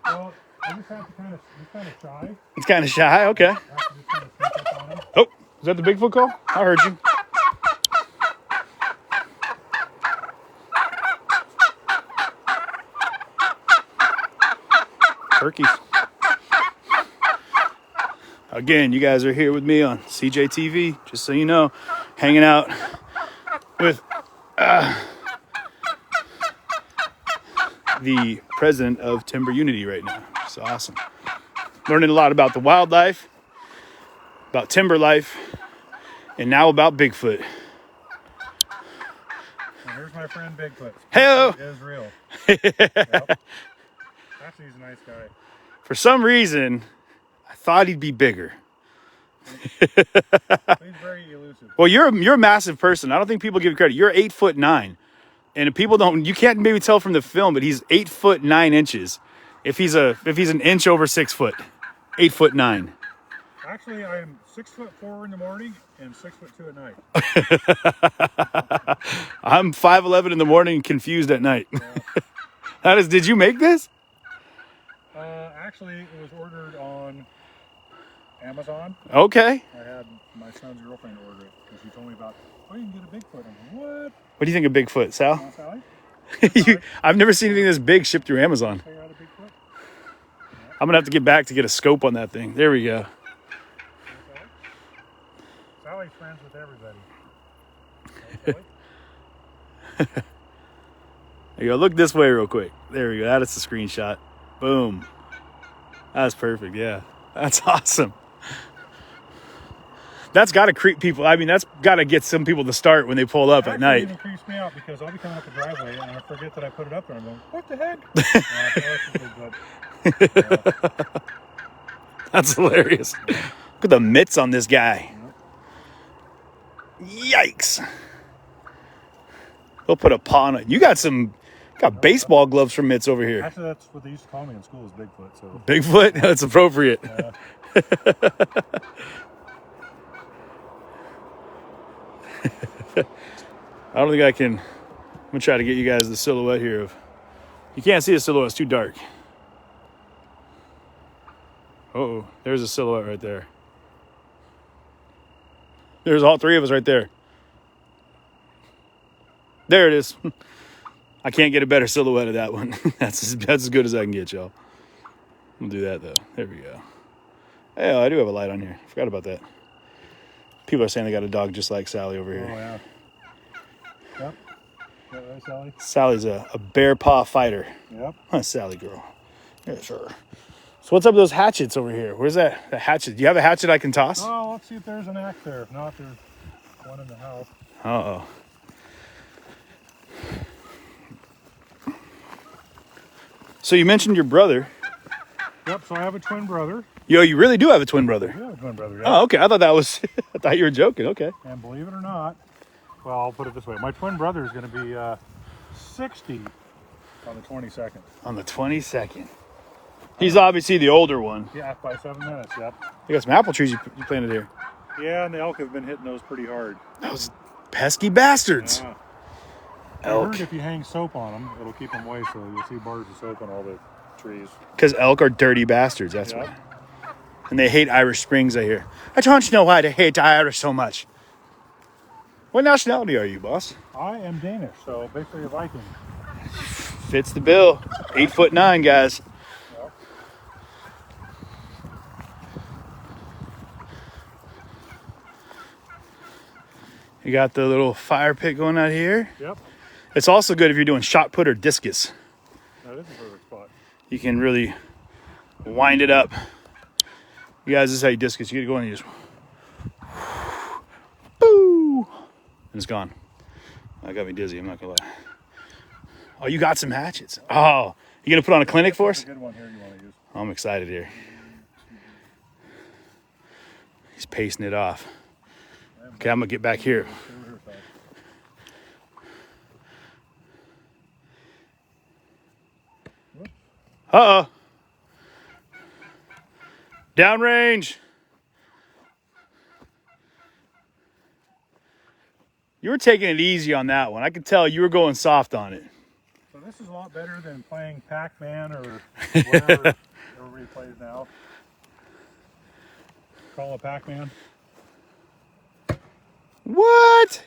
Well, I just have to he's kind of shy. It's kind of shy. Okay. I have to just kind of sneak up on him. Oh, is that the Bigfoot call? I heard you. Turkeys. Again, you guys are here with me on CJTV, just so you know, hanging out with the president of Timber Unity right now. It's awesome. Learning a lot about the wildlife, about timber life, and now about Bigfoot. And here's my friend Bigfoot. Hello. Bigfoot is real. Yep. Actually, he's a nice guy. For some reason, I thought he'd be bigger. He's very elusive. Well, you're a massive person. I don't think people give you credit. You're 8'9", and if people don't, you can't maybe tell from the film, but he's 8'9". If he's an inch over 6 foot, 8'9". Actually, I am 6'4" in the morning and 6'2" at night. I'm 5'11" in the morning and confused at night. Yeah. Did you make this? Actually, it was ordered on Amazon. Okay. I had my son's girlfriend order it because she told me about, oh, you can get a Bigfoot. I'm like, what? What do you think of Bigfoot, Sal? Sally? I've never seen anything this big shipped through Amazon. Figure out a Bigfoot? I'm going to have to get back to get a scope on that thing. There we go. Sally's friends with everybody. Okay. There you go. Look this way real quick. There we go. That is the screenshot. Boom. That's perfect. Yeah. That's awesome. That's got to creep people. I mean, that's got to get some people to start when they pull up at night. It even creeps me out because I'll be coming up the driveway and I forget that I put it up there. I'm going, what the heck? That's hilarious. Look at the mitts on this guy. Yikes. He'll put a paw on it. You got baseball gloves for mitts over here. Actually, that's what they used to call me in school, is Bigfoot. So Bigfoot? That's appropriate. I don't think I can. I'm going to try to get you guys the silhouette here of. You can't see the silhouette, it's too dark. Uh-oh, there's a silhouette right there. There's all three of us right there. There it is. I can't get a better silhouette of that one. That's as good as I can get, y'all. We'll do that, though. There we go. Hey, I do have a light on here. Forgot about that. People are saying they got a dog just like Sally over here. Oh, yeah. Yep. Is that right, Sally? Sally's a bear paw fighter. Yep. Huh, Sally girl. Yeah, sure. So what's up with those hatchets over here? Where's that? The hatchet? Do you have a hatchet I can toss? Oh, let's see if there's an axe there. If not, there's one in the house. Uh-oh. So you mentioned your brother. Yep, so I have a twin brother. Yo, you really do have a twin brother. I have a twin brother, yeah. Oh, okay. I thought that was. I thought you were joking. Okay. And believe it or not, well, I'll put it this way. My twin brother is going to be 60 on the 22nd. On the 22nd. He's obviously the older one. Yeah, by 7 minutes, yep. You got some apple trees you planted here. Yeah, and the elk have been hitting those pretty hard. Those pesky bastards. Yeah. I Elk. heard if you hang soap on them, it'll keep them away, so you'll see bars of soap on all the trees. Because elk are dirty bastards. That's Yep. why. And they hate Irish Springs, I hear. I don't know why they hate the Irish so much. What nationality are you, boss? I am Danish, so basically a Viking. Fits the bill. 8'9", guys. Yep. You got the little fire pit going out here. Yep. It's also good if you're doing shot put or discus. That is a perfect spot. You can really wind it up. You guys, this is how you discus. You gotta go in and you just boo, and it's gone. That got me dizzy. I'm not gonna lie. Oh, you got some hatchets. Oh, you gonna put on a clinic for us? That's a good one here you want to use. I'm excited here. He's pacing it off. Okay, I'm gonna get back here. Uh-oh. Downrange. You were taking it easy on that one. I could tell you were going soft on it. So this is a lot better than playing Pac-Man or whatever everybody plays now. Call a Pac-Man. What?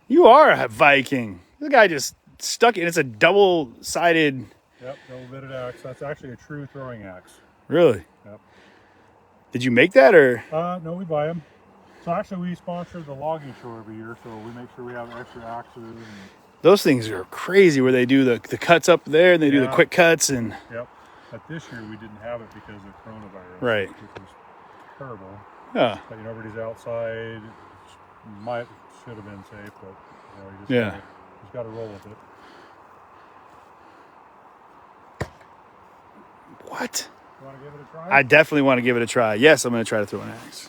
You are a Viking. This guy just stuck it. It's a double-sided. Yep, double-bitted axe. That's actually a true throwing axe. Really? Yep. Did you make that or? No, we buy them. So actually, we sponsor the logging show every year, so we make sure we have extra axes. And Those things are crazy where they do the cuts up there and they do the quick cuts and. Yep. But this year we didn't have it because of coronavirus. Right. Which was terrible. Yeah. But everybody's outside. Should have been safe, but you just got to roll with it. What? You want to give it a try? I definitely want to give it a try. Yes, I'm going to try to throw an axe.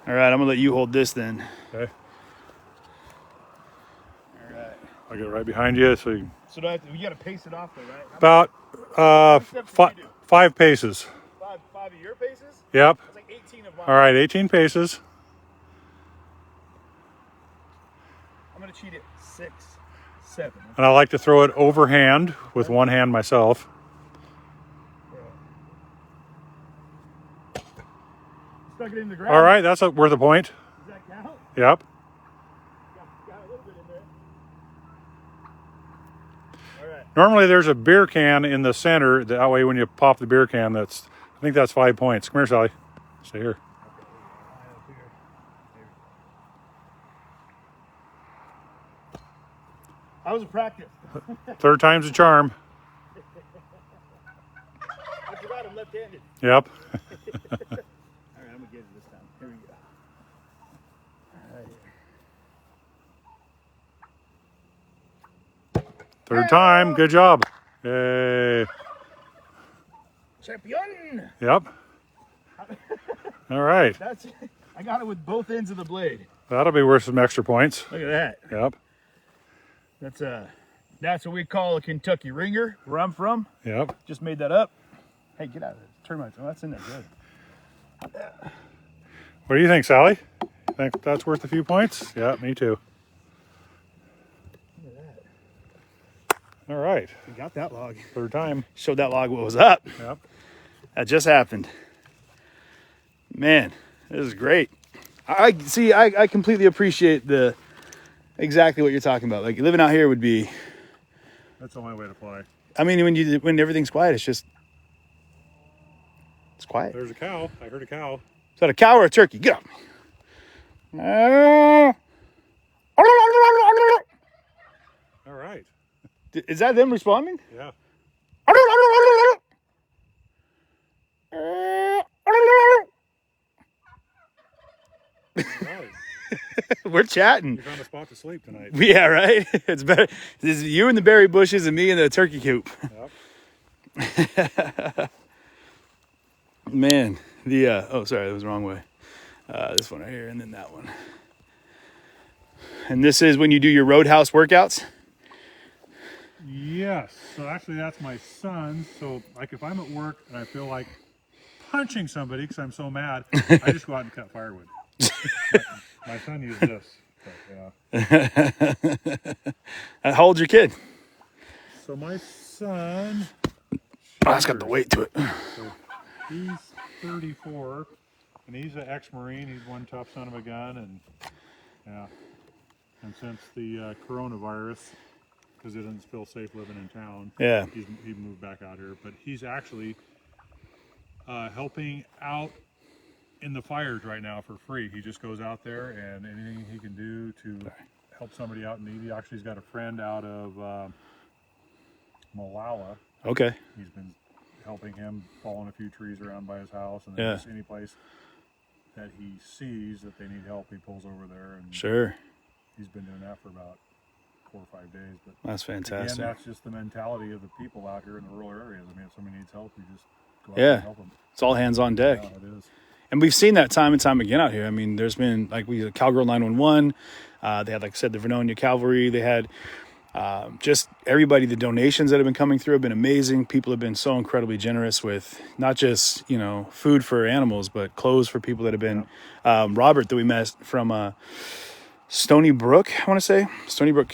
All right, I'm going to let you hold this then. Okay. All right. I'll get right behind you so you. So we got to pace it off though, right? About 5 paces. Five of your paces? Yep. That's like 18 of mine. All right, 18 paces. I'm going to cheat it 6, 7. And I like to throw it overhand with one hand myself. Stuck it in the ground. All right, that's worth a point. Does that count? Yep. Got a little bit in there. All right. Normally there's a beer can in the center. That way when you pop the beer can, I think that's 5 points. Come here, Sally. Stay here. How was it practice? Third time's a charm. I forgot I'm left-handed. Yep. All right, I'm going to get it this time. Here we go. All right. Third time. Good job. Yay. Champion! Yep. All right. I got it with both ends of the blade. That'll be worth some extra points. Look at that. Yep. That's what we call a Kentucky ringer, where I'm from. Yep. Just made that up. Hey, get out of there. Termites. Oh, that's in there. Good. What do you think, Sally? Think that's worth a few points? Yeah, me too. Look at that. All right. We got that log. Third time. Showed that log what was up. Yep. That just happened. Man, this is great. I completely appreciate exactly what you're talking about. Like living out here would be. That's the only way to play. I mean, when everything's quiet, it's quiet. There's a cow. I heard a cow. Is that a cow or a turkey? Get up. All right. Is that them responding? Yeah. Right. We're chatting. You found a spot to sleep tonight. Yeah, right? It's better. This is you in the berry bushes and me in the turkey coop. Yep. Man, oh, sorry, that was the wrong way. This one right here and then that one. And this is when you do your roadhouse workouts? Yes. So actually that's my son. So like if I'm at work and I feel like punching somebody because I'm so mad, I just go out and cut firewood. My son used this. But, yeah. How old's your kid? So my son. Oh, that's got the weight to it. So he's 34, and he's an ex-Marine. He's one tough son of a gun, and yeah. And since the coronavirus, because he doesn't feel safe living in town, yeah, he moved back out here. But he's actually helping out in the fires right now for free. He just goes out there and anything he can do to help somebody out in need. He actually's got a friend out of Malala. Okay. He's been helping him falling a few trees around by his house, and then just any place that he sees that they need help, he pulls over there, and Sure. he's been doing that for about 4 or 5 days. But That's fantastic. again, that's just the mentality of the people out here in the rural areas. I mean, if somebody needs help, you just go out and help them. It's all hands on deck. Yeah, it is. And we've seen that time and time again out here. I mean, there's been, like, we had Cowgirl 911. They had, like I said, the Vernonia Cavalry. They had just everybody. The donations that have been coming through have been amazing. People have been so incredibly generous with not just, food for animals, but clothes for people that have been. Robert that we met from Stony Brook, I want to say. Stony Brook.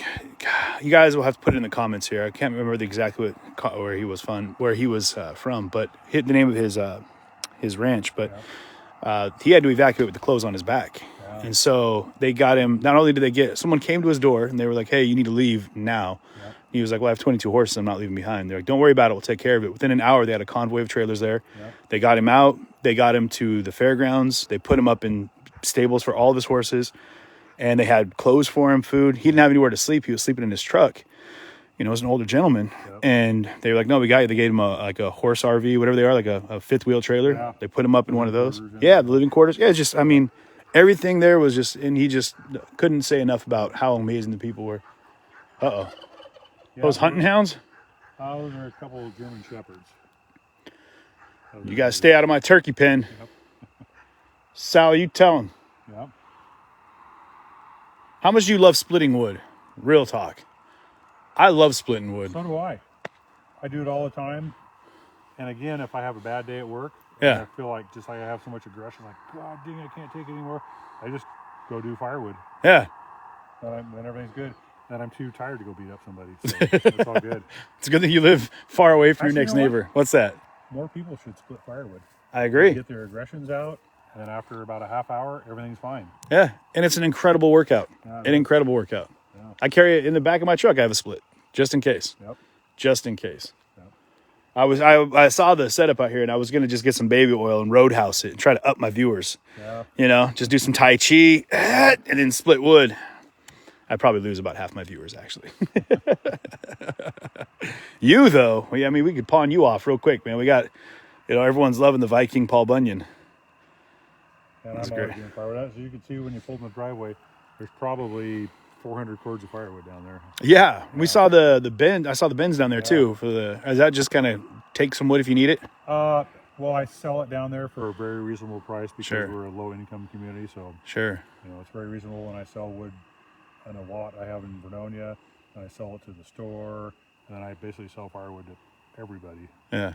You guys will have to put it in the comments here. I can't remember exactly where he was from, but hit the name of his ranch. But he had to evacuate with the clothes on his back. Yeah. And so they got him. Not only did someone came to his door and they were like, hey, you need to leave now. Yeah. He was like, well, I have 22 horses. I'm not leaving behind. They're like, don't worry about it. We'll take care of it. Within an hour, they had a convoy of trailers there. Yeah. They got him out. They got him to the fairgrounds. They put him up in stables for all of his horses. And they had clothes for him, food. He didn't have anywhere to sleep. He was sleeping in his truck. He was an older gentleman. Yep. And they were like, no, we got you. They gave him a horse RV, whatever they are, like a fifth wheel trailer. Yeah. They put him up in one of those. Yeah, the living quarters. Yeah, just, everything there was just, and he just couldn't say enough about how amazing the people were. Uh-oh. Yeah, those hunting hounds? Those are a couple of German shepherds. You guys stay out of my turkey pen. Yep. Sal, you tell him. Yep. How much do you love splitting wood? Real talk. I love splitting wood. So do I. I do it all the time. And again, if I have a bad day at work, yeah, I feel like I have so much aggression, like, God dang, I can't take it anymore. I just go do firewood. Yeah. Then everything's good. Then I'm too tired to go beat up somebody. So it's all good. It's good that you live far away from your next neighbor. What's that? More people should split firewood. I agree. Get their aggressions out. And then after about a half hour, everything's fine. Yeah, and it's an incredible workout. Incredible workout. Yeah. I carry it in the back of my truck. I have a split, just in case. Yep. Just in case. Yep. I saw the setup out here, and I was gonna just get some baby oil and roadhouse it and try to up my viewers. Yeah. Just do some Tai Chi and then split wood. I'd probably lose about half my viewers, actually. You though, we could pawn you off real quick, man. We got, everyone's loving the Viking Paul Bunyan. And I'm always doing firewood. As you can see when you pull in the driveway, there's probably 400 cords of firewood down there. Yeah, we saw the bin. I saw the bins down there too. Is that just kind of take some wood if you need it? Well, I sell it down there for a very reasonable price because we're a low-income community. So it's very reasonable. And I sell wood in a lot I have in Vernonia, and I sell it to the store, and I basically sell firewood to everybody. Yeah.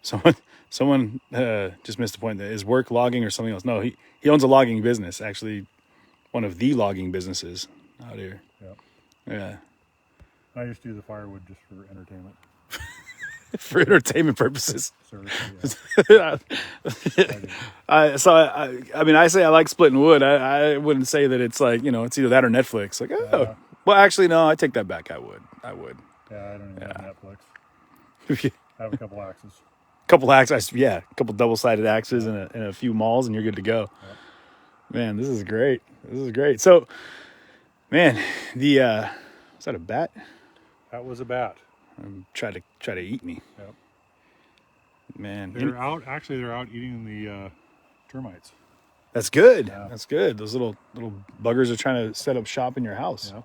Someone just missed the point. That is work logging or something else? No, he owns a logging business. Actually, one of the logging businesses out here. Yep. Yeah. I just do the firewood just for entertainment. For entertainment purposes. Yeah. I say I like splitting wood. I wouldn't say that it's like, it's either that or Netflix. Like, well, actually, no, I take that back. I would. Yeah, I don't even have Netflix. I have a couple axes. Couple axes, a couple double-sided axes and a few mauls, and you're good to go. Yep. Man, this is great. So, man, was that a bat? That was a bat. Try to eat me. Yep. Man, they're out eating the termites. That's good. Yeah. That's good. Those little buggers are trying to set up shop in your house. Yeah.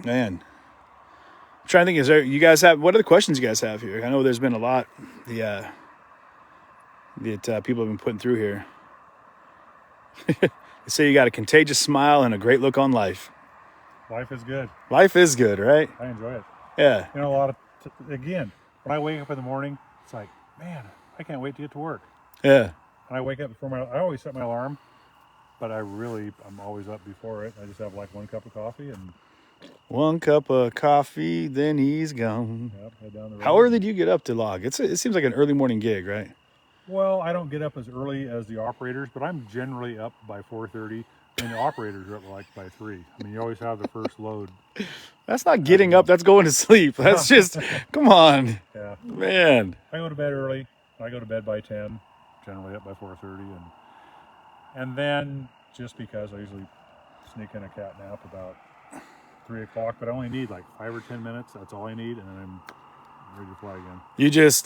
Man. I'm trying to think, what other questions you guys have here? I know there's been a lot that people have been putting through here. They say you got a contagious smile and a great look on life. Life is good. Life is good, right? I enjoy it. Yeah. Again, when I wake up in the morning, it's like, man, I can't wait to get to work. Yeah. And I wake up I always set my alarm, but I'm always up before it. I just have like one cup of coffee and... One cup of coffee, then he's gone. Yep, head down the road. How early do you get up to log? It seems like an early morning gig, right? Well, I don't get up as early as the operators, but I'm generally up by 4:30, and the operators are up by 3. You always have the first load. That's not getting up. That's going to sleep. That's just, come on. Yeah. Man. I go to bed early. I go to bed by 10, generally up by 4:30, and then just because I usually sneak in a cat nap about 3 o'clock, but I only need like 5 or 10 minutes. That's all I need, and then I'm ready to fly again. You just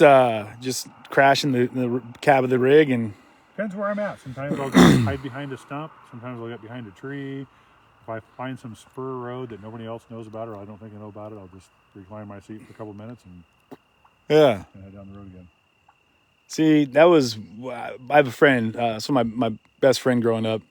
crash in the cab of the rig and Depends where I'm at. Sometimes I'll go hide behind a stump. Sometimes I'll get behind a tree. If I find some spur road that nobody else knows about or I don't think I know about it, I'll just recline my seat for a couple minutes and head down the road again. See, that was, I have a friend, so my best friend growing up,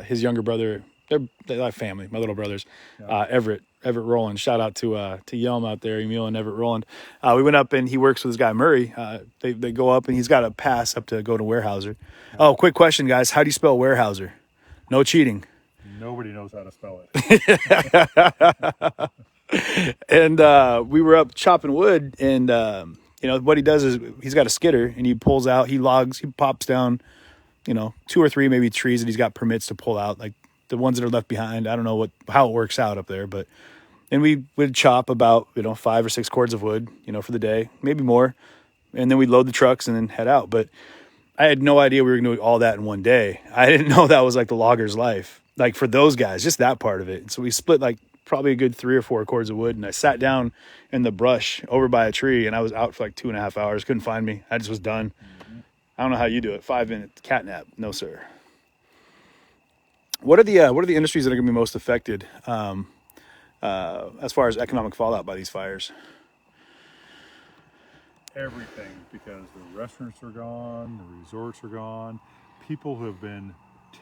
his younger brother, they're like family, my little brothers, Everett Rowland. Shout out to Yelm out there, Emil and Everett Rowland. We went up and he works with this guy, Murray. They go up and he's got a pass up to go to Weyerhaeuser. Oh, quick question, guys. How do you spell Weyerhaeuser? No cheating. Nobody knows how to spell it. And we were up chopping wood and, what he does is he's got a skidder and he pulls out, he pops down, 2 or 3 maybe trees that he's got permits to pull out, like the ones that are left behind. I don't know how it works out up there, and we would chop about, 5 or 6 cords of wood, for the day, maybe more. And then we'd load the trucks and then head out. But I had no idea we were going to do all that in one day. I didn't know that was like the logger's life, like for those guys, just that part of it. So we split like probably a good 3 or 4 cords of wood. And I sat down in the brush over by a tree and I was out for like 2.5 hours. Couldn't find me. I just was done. Mm-hmm. I don't know how you do it. 5-minute cat nap. No, sir. What are the industries that are going to be most affected as far as economic fallout by these fires? Everything, because the restaurants are gone, the resorts are gone. People who have been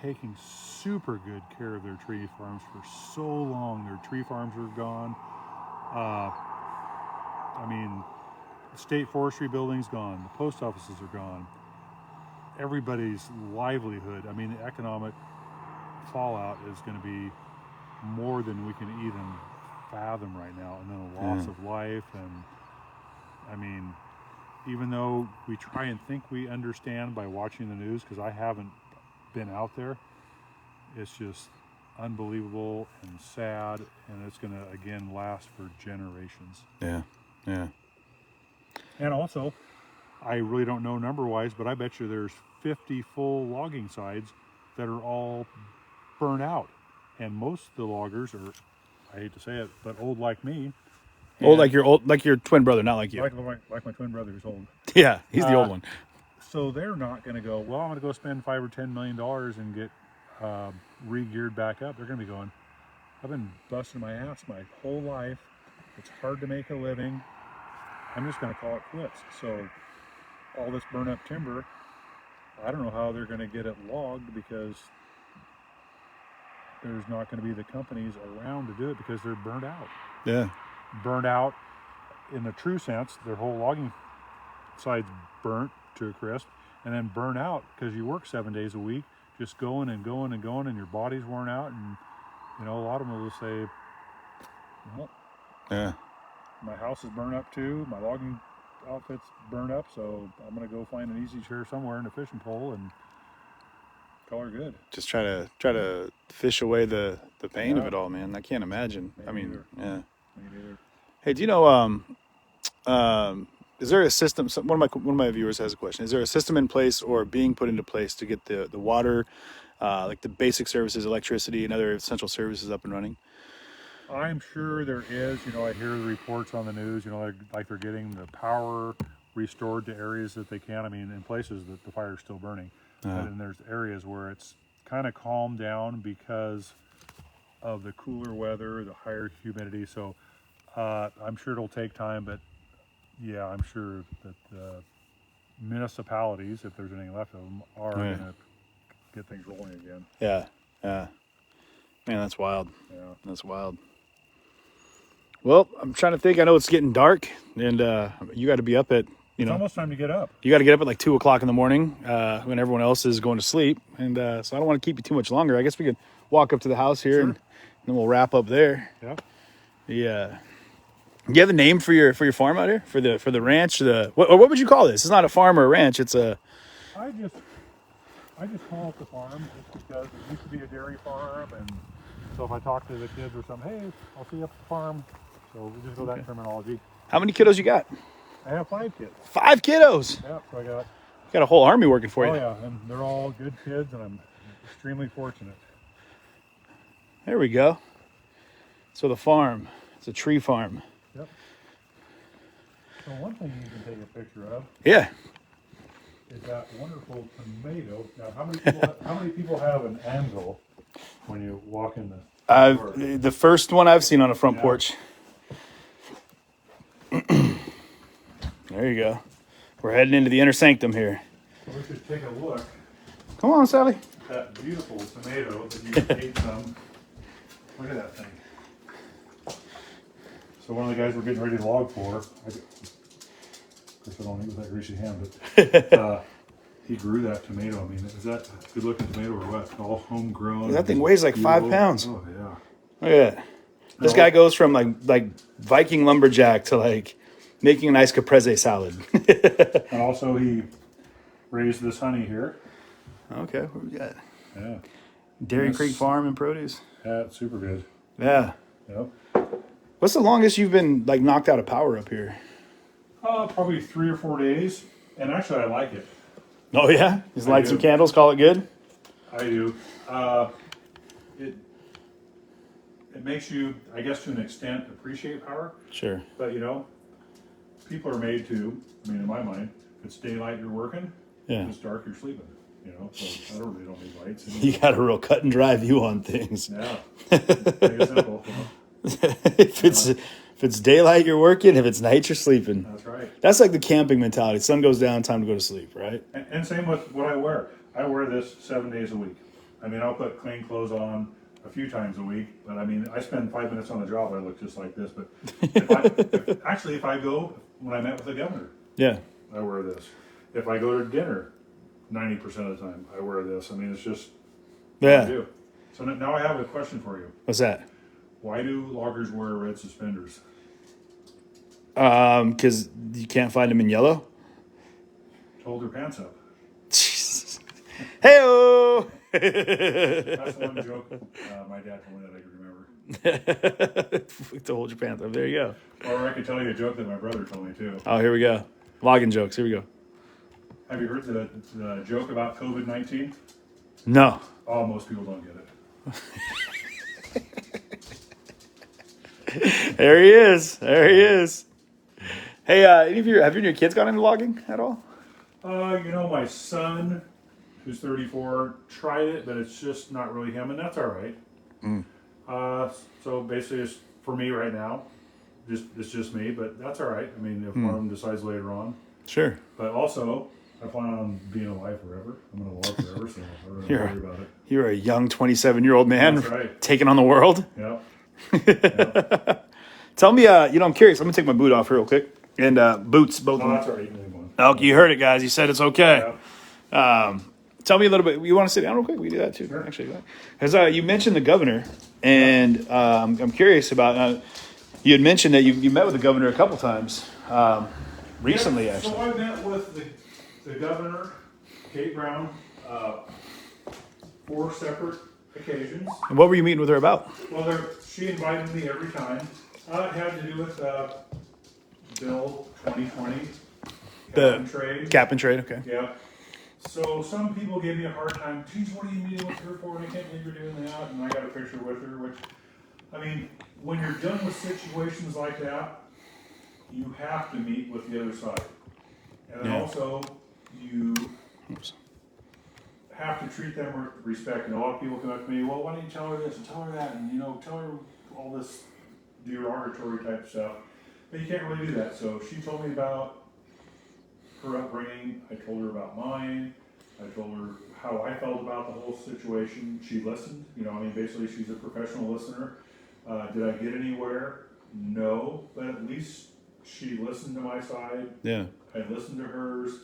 taking super good care of their tree farms for so long, their tree farms are gone. The state forestry building's gone, the post offices are gone. Everybody's livelihood, the economic fallout is going to be more than we can even fathom right now. And then the loss of life, and even though we try and think we understand by watching the news, because I haven't been out there, it's just unbelievable and sad, and it's going to again last for generations. Yeah. And also, I really don't know number wise, but I bet you there's 50 full logging sites that are all burnt out, and most of the loggers are, I hate to say it, but old like me. Old like your twin brother, not like you. Like my twin brother who's old. Yeah, he's the old one. So they're not going to go, well, I'm going to go spend $5 or $10 million and get re-geared back up. They're going to be going, I've been busting my ass my whole life. It's hard to make a living. I'm just going to call it quits. So all this burn up timber, I don't know how they're going to get it logged, because there's not going to be the companies around to do it because they're burned out. Yeah. Burned out in the true sense, their whole logging side's burnt to a crisp, and then burn out because you work 7 days a week, just going and going and going, and your body's worn out. And a lot of them will just say, well, my house is burned up too, my logging outfit's burned up, so I'm going to go find an easy chair somewhere in a fishing pole and call her good. Just try to fish away the pain of it all, man. I can't imagine. Me neither. Hey, do you know, is there a system? One of my viewers has a question. Is there a system in place or being put into place to get the water, like the basic services, electricity, and other essential services up and running? I'm sure there is. I hear the reports on the news. Like they're getting the power restored to areas that they can. In places that the fire is still burning, and there's areas where it's kind of calmed down because of the cooler weather, the higher humidity. So I'm sure it'll take time, but yeah, I'm sure that the municipalities, if there's any left of them, are going to get things rolling again. Yeah. Man, that's wild. Yeah. That's wild. Well, I'm trying to think. I know it's getting dark, and you got to be up at, It's almost time to get up. You got to get up at like 2 o'clock in the morning when everyone else is going to sleep. And so I don't want to keep you too much longer. I guess we could walk up to the house here and then we'll wrap up there. Yeah. Yeah. Do you have a name for your farm out here? For the ranch? What would you call this? It's not a farm or a ranch. It's a. I just call it the farm just because it used to be a dairy farm, and so if I talk to the kids or something, hey, I'll see you up at the farm. So we just go that terminology. How many kiddos you got? I have 5 kids. 5 kiddos? Yeah, so I got a whole army working for you. Oh yeah, and they're all good kids, and I'm extremely fortunate. There we go. So the farm, it's a tree farm. Yep. So one thing you can take a picture of. Yeah. is that wonderful tomato. Now, how many people have an anvil when you walk in the door? The first one I've seen on a front Yeah. porch. There you go. We're heading into the inner sanctum here. So we should take a look Come on, Sally. at that beautiful tomato that you ate some. Look at that thing. So one of the guys we're getting ready to log for, of course I don't eat with that greasy hand, but he grew that tomato. I mean, is that a good looking tomato or what? All homegrown. That thing weighs like 5 pounds. Oh yeah. Look at that. This guy goes from like Viking lumberjack to like making a nice caprese salad. And also he raised this honey here. Okay, what we got? Yeah. Dairy Yes. Creek Farm and Produce. Yeah, it's super good. Yeah. Yep. What's the longest you've been like knocked out of power up here? Probably 3 or 4 days. And actually I like it. Oh yeah, just I light do. some candles, call it good. I do. It makes you, I guess, to an extent, appreciate power. Sure. But you know, people are made to. I mean, in my mind, if it's daylight, you're working. Yeah. If it's dark, you're sleeping. You know, so I really don't need lights. You got a real cut and dry view on things. Yeah. Make it simple. You know? if it's daylight, you're working. If it's night, you're sleeping. That's right. That's like the camping mentality. Sun goes down, time to go to sleep, right? And same with what I wear. I wear this 7 days a week. I mean, I'll put clean clothes on a few times a week, but I mean, I spend 5 minutes on the job. I look just like this. But if I go, when I met with the governor, Yeah. I wear this. If I go to dinner, 90% of the time, I wear this. I mean, it's just what I Yeah. do. So now I have a question for you. What's that? Why do loggers wear red suspenders? Because you can't find them in yellow. Hold their pants up. Hey-o! That's one joke my dad told me that I can remember. To hold your pants up. There you go. Or I could tell you a joke that my brother told me too. Oh, here we go. Logging jokes. Here we go. Have you heard the joke about COVID-19? No. Oh, most people don't get it. There he is. There he is. Hey, have you and your kids gone into logging at all? You know, my son, who's 34, tried it, but it's just not really him, and that's all right. So basically, it's for me right now. It's just me, but that's all right. I mean, if one of them decides later on. Sure. But also, I plan on being alive forever. I'm going to log forever, so I don't You're- worry about it. You're a young 27-year-old man That's right. taking on the world. Yep. Tell me, I'm curious. I'm going to take my boot off here real quick. And boots, both No, of them. that's all right. You can leave one. Oh, you heard it, guys. You said it's okay. Yep. Tell me a little bit. You want to sit down real quick? We can do that too. Sure. Actually, because you mentioned the governor, and I'm curious about. You had mentioned that you met with the governor a couple times recently, Yeah, actually. So I met with the governor, Kate Brown, 4 separate occasions. And what were you meeting with her about? Well, she invited me every time. It had to do with Bill 2020, The cap and trade. Cap and trade. Okay. Yeah. So some people gave me a hard time. Geez, what are you meeting with her for? I can't believe you're doing that. And I got a picture with her, which, I mean, when you're dealing with situations like that, you have to meet with the other side. And then Yeah. also, you have to treat them with respect. And a lot of people come up to me, well, why don't you tell her this and tell her that? And, you know, tell her all this derogatory type stuff. But you can't really do that. So she told me about her upbringing. I told her about mine. I told her how I felt about the whole situation. She listened. You know, I mean, basically, she's a professional listener. Did I get anywhere? No, but at least she listened to my side. Yeah. I listened to hers.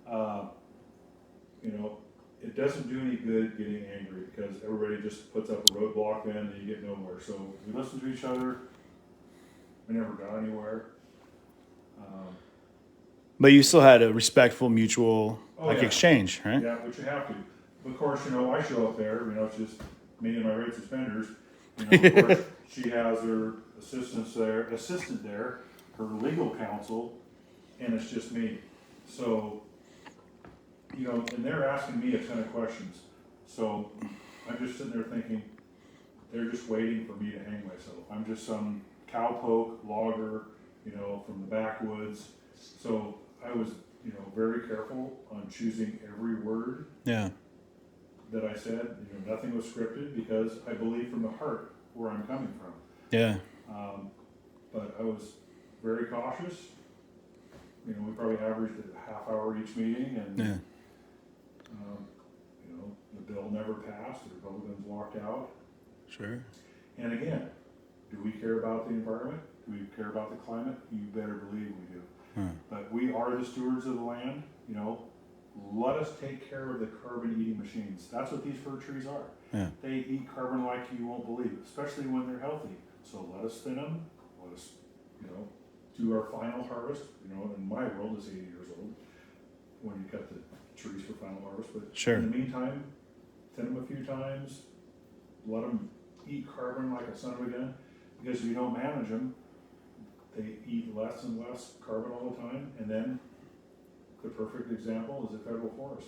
You know, it doesn't do any good getting angry because everybody just puts up a roadblock then and you get nowhere. So we listened to each other. We never got anywhere. But you still had a respectful, mutual Oh, yeah. exchange, right? Yeah, but you have to. Of course, you know, I show up there, you know, it's just me and my red suspenders. You know, of course, she has her assistant there, her legal counsel, and it's just me. So, you know, and they're asking me a ton of questions. So I'm just sitting there thinking, they're just waiting for me to hang myself. I'm just some cowpoke logger, you know, from the backwoods. So I was very careful on choosing every word Yeah. that I said. Nothing was scripted because I believe from the heart where I'm coming from. Yeah. But I was very cautious. We probably averaged a half hour each meeting, and Yeah. the bill never passed. The Republicans walked out. Sure. And again, do we care about the environment? Do we care about the climate? You better believe we do. But we are the stewards of the land. Let us take care of the carbon-eating machines. That's what these fir trees are. Yeah. They eat carbon like you won't believe, especially when they're healthy. So let us thin them. Let us, do our final harvest. In my world, it's 80 years old when you cut the trees for final harvest. But Sure. in the meantime, thin them a few times. Let them eat carbon like a son of a gun. Because if you don't manage them, they eat less and less carbon all the time. And then the perfect example is the federal forest.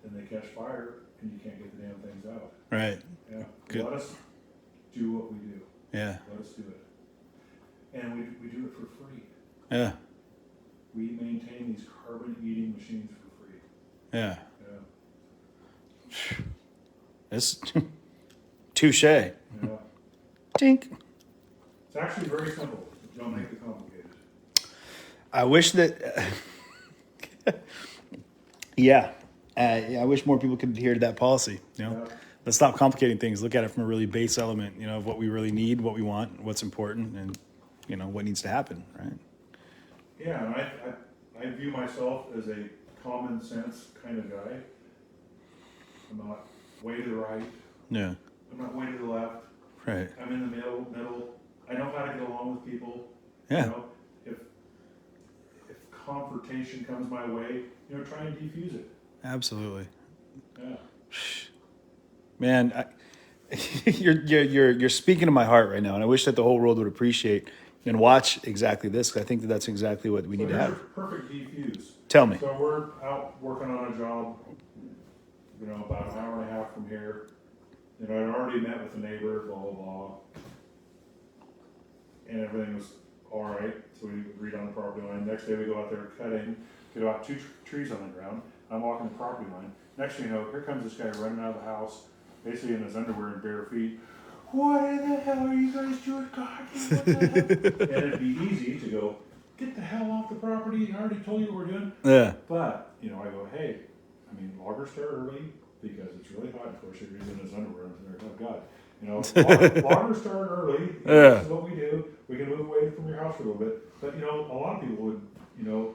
Then they catch fire and you can't get the damn things out. Right. Yeah. Good. Let us do what we do. Yeah. Let us do it. And we do it for free. Yeah. We maintain these carbon-eating machines for free. Yeah. Yeah. It's touche. Yeah. Tink. It's actually very simple. Don't make it complicated. I wish that. Yeah. I wish more people could adhere to that policy. Yeah. Let's stop complicating things. Look at it from a really base element, of what we really need, what we want, what's important, and, what needs to happen, right? Yeah, and I view myself as a common sense kind of guy. I'm not way to the right. Yeah. I'm not way to the left. Right. I'm in the middle. I know how to get along with people. Yeah. If confrontation comes my way, try and defuse it. Absolutely. Yeah. Man, you're speaking to my heart right now, and I wish that the whole world would appreciate and watch exactly this, because I think that's exactly what we need to have. Perfect defuse. Tell me. So we're out working on a job, about an hour and a half from here. I'd already met with the neighbor, blah, blah, blah. And everything was all right. So we agreed on the property line. Next day we go out there cutting, get about 2 trees on the ground. I'm walking the property line. Next thing you know, here comes this guy running out of the house, basically in his underwear and bare feet. What in the hell are you guys doing? God, what the hell? And it'd be easy to go, get the hell off the property. I already told you what we're doing. Yeah. But, I go, hey, loggers start early because it's really hot. Of course, he's in his underwear. And oh, God. Loggers start early. Yeah. This is what we do. We can move away from your house for a little bit. But, a lot of people would,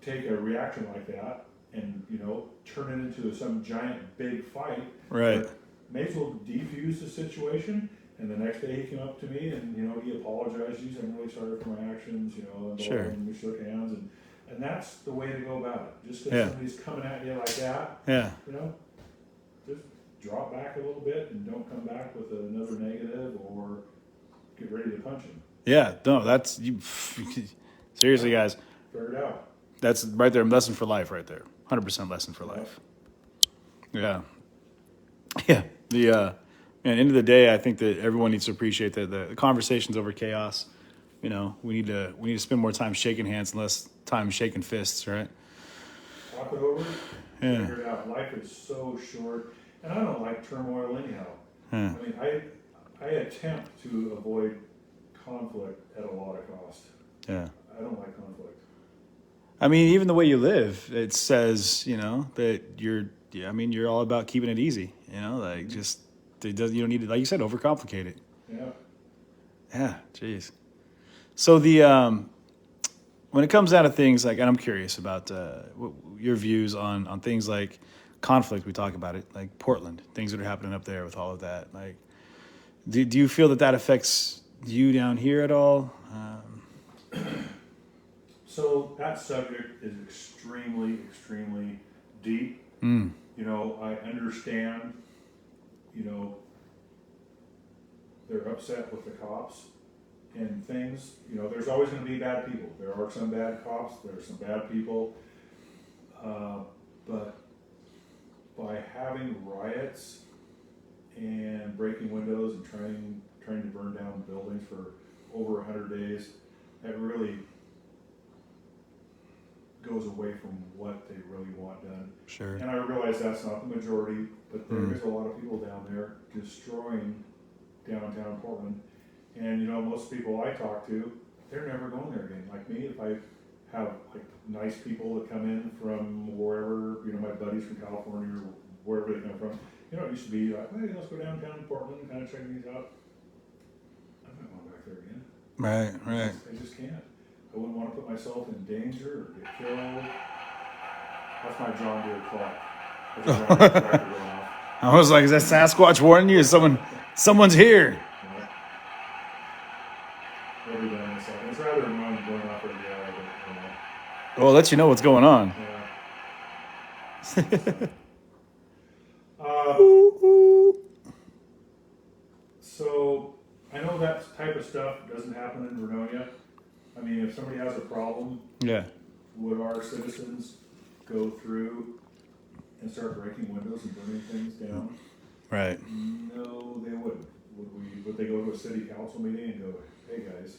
take a reaction like that and, turn it into some giant big fight. Right. But may as well defuse the situation. And the next day he came up to me and, he apologized. He said, I'm really sorry for my actions, and Sure. And we shook hands. And that's the way to go about it. Just because somebody's coming at you like that, Yeah. just drop back a little bit and don't come back with another negative or get ready to punch him. Yeah. No, that's you. Seriously, guys. Figure it out. That's right there. Lesson for life, right there. 100% lesson for life. Yeah. Yeah. End of the day, I think that everyone needs to appreciate that the conversations over chaos. We need to spend more time shaking hands and less time shaking fists, right? Talk it over. Yeah. Figure it out. Life is so short, and I don't like turmoil anyhow. Yeah. I attempt to avoid conflict at a lot of cost. Yeah. I don't like conflict. Even the way you live, it says, that you're all about keeping it easy, just, you don't need to, like you said, overcomplicate it. Yeah. Yeah. Jeez. So when it comes down to things like, and I'm curious about your views on things like conflict, we talk about it, like Portland, things that are happening up there with all of that. Like, do you feel that affects you down here at all? So that subject is extremely, extremely deep. I understand, they're upset with the cops and things. There's always going to be bad people. There are some bad cops. There are some bad people. But by having riots and breaking windows and trying to burn down buildings for over 100 days, that really goes away from what they really want done. Sure. And I realize that's not the majority, but there is a lot of people down there destroying downtown Portland. And you know, most people I talk to, they're never going there again. Like me, if I have like nice people that come in from wherever, you know, my buddies from California or wherever they come from, you know, it used to be like, hey, let's go downtown Portland and kind of check these out. I'm not going back there again. Right. I just can't. I wouldn't want to put myself in danger or get killed. That's my John Deere clock. That's a John Deere tractor going off. I was like, is that Sasquatch warning you? Someone's here. Yeah. We'll be done in a second. It's rather annoying going off every hour, but Well, I'll let you know what's going on. yeah. So I know that type of stuff doesn't happen in Vernonia. I mean, if somebody has a problem, Yeah. would our citizens go through and start breaking windows and burning things down? Right. No, they wouldn't. Would they go to a city council meeting and go, hey guys,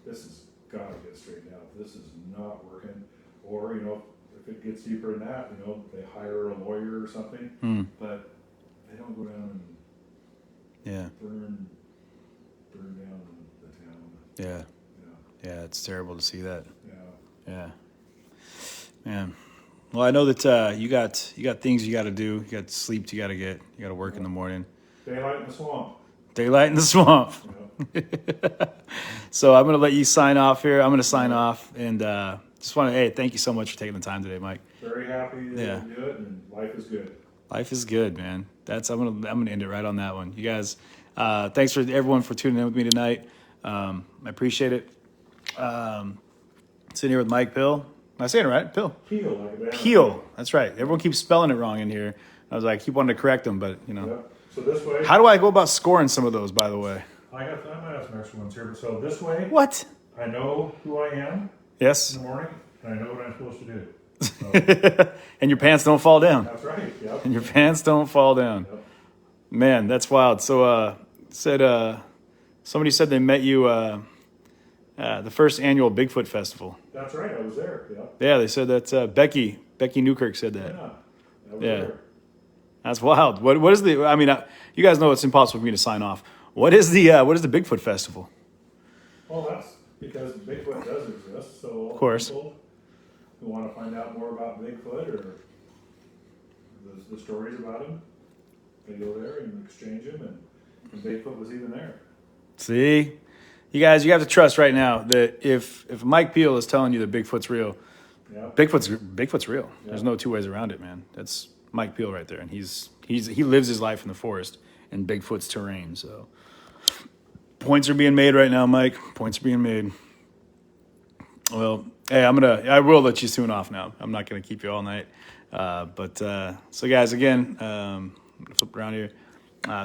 this has got to get straightened out. This is not working. Or, you know, if it gets deeper than that, you know, they hire a lawyer or something. But they don't go down and burn down the town. Yeah. Yeah, it's terrible to see that. Yeah. Man. Well, I know that you got things you got to do. You got sleep you got to get. You got to work in the morning. Daylight in the swamp. Daylight in the swamp. So I'm going to let you sign off here. I'm going to sign off and just want to, hey, thank you so much for taking the time today, Mike. Very happy to do it, and life is good. Life is good, man. I'm gonna end it right on that one. You guys, thanks for everyone for tuning in with me tonight. I appreciate it. Sitting here with Mike Pihl. Am I saying it right? Pihl. Pihl, like a banana. Pihl. That's right. Everyone keeps spelling it wrong in here. I was like, I keep wanting to correct them, but you know. Yep. So this way. How do I go about scoring some of those, by the way? I might have some extra ones here, but so this way. What? I know who I am Yes. in the morning, and I know what I'm supposed to do. So, And your pants don't fall down. that's right. Yep. And your pants don't fall down. Yep. Man, that's wild. So, somebody said they met you the first annual Bigfoot Festival. That's right. I was there. Yep. Yeah, they said that Becky Newkirk said that. Yeah. I was Yeah. there. That's wild. What is the? I mean, you guys know it's impossible for me to sign off. What is the Bigfoot Festival? Well, that's because Bigfoot does exist. So Of course. people who want to find out more about Bigfoot or the stories about him, they go there and exchange them, and Bigfoot was even there. See, you guys, you have to trust right now that if Mike Pihl is telling you that Bigfoot's real, Yeah. Bigfoot's real. Yeah. There's no two ways around it, man. That's Mike Pihl right there, and he lives his life in the forest in Bigfoot's terrain. So points are being made right now, Mike. Points are being made. Well, hey, I will let you tune off now. I'm not gonna keep you all night. So guys, again, I'm gonna flip around here.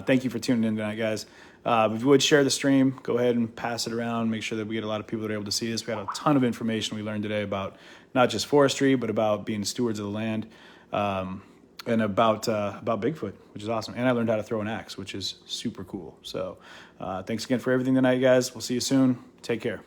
Thank you for tuning in tonight, guys. If you would share the stream, go ahead and pass it around. Make sure that we get a lot of people that are able to see this. We had a ton of information we learned today about not just forestry, but about being stewards of the land, and about Bigfoot, which is awesome. And I learned how to throw an axe, which is super cool. So thanks again for everything tonight, guys. We'll see you soon. Take care.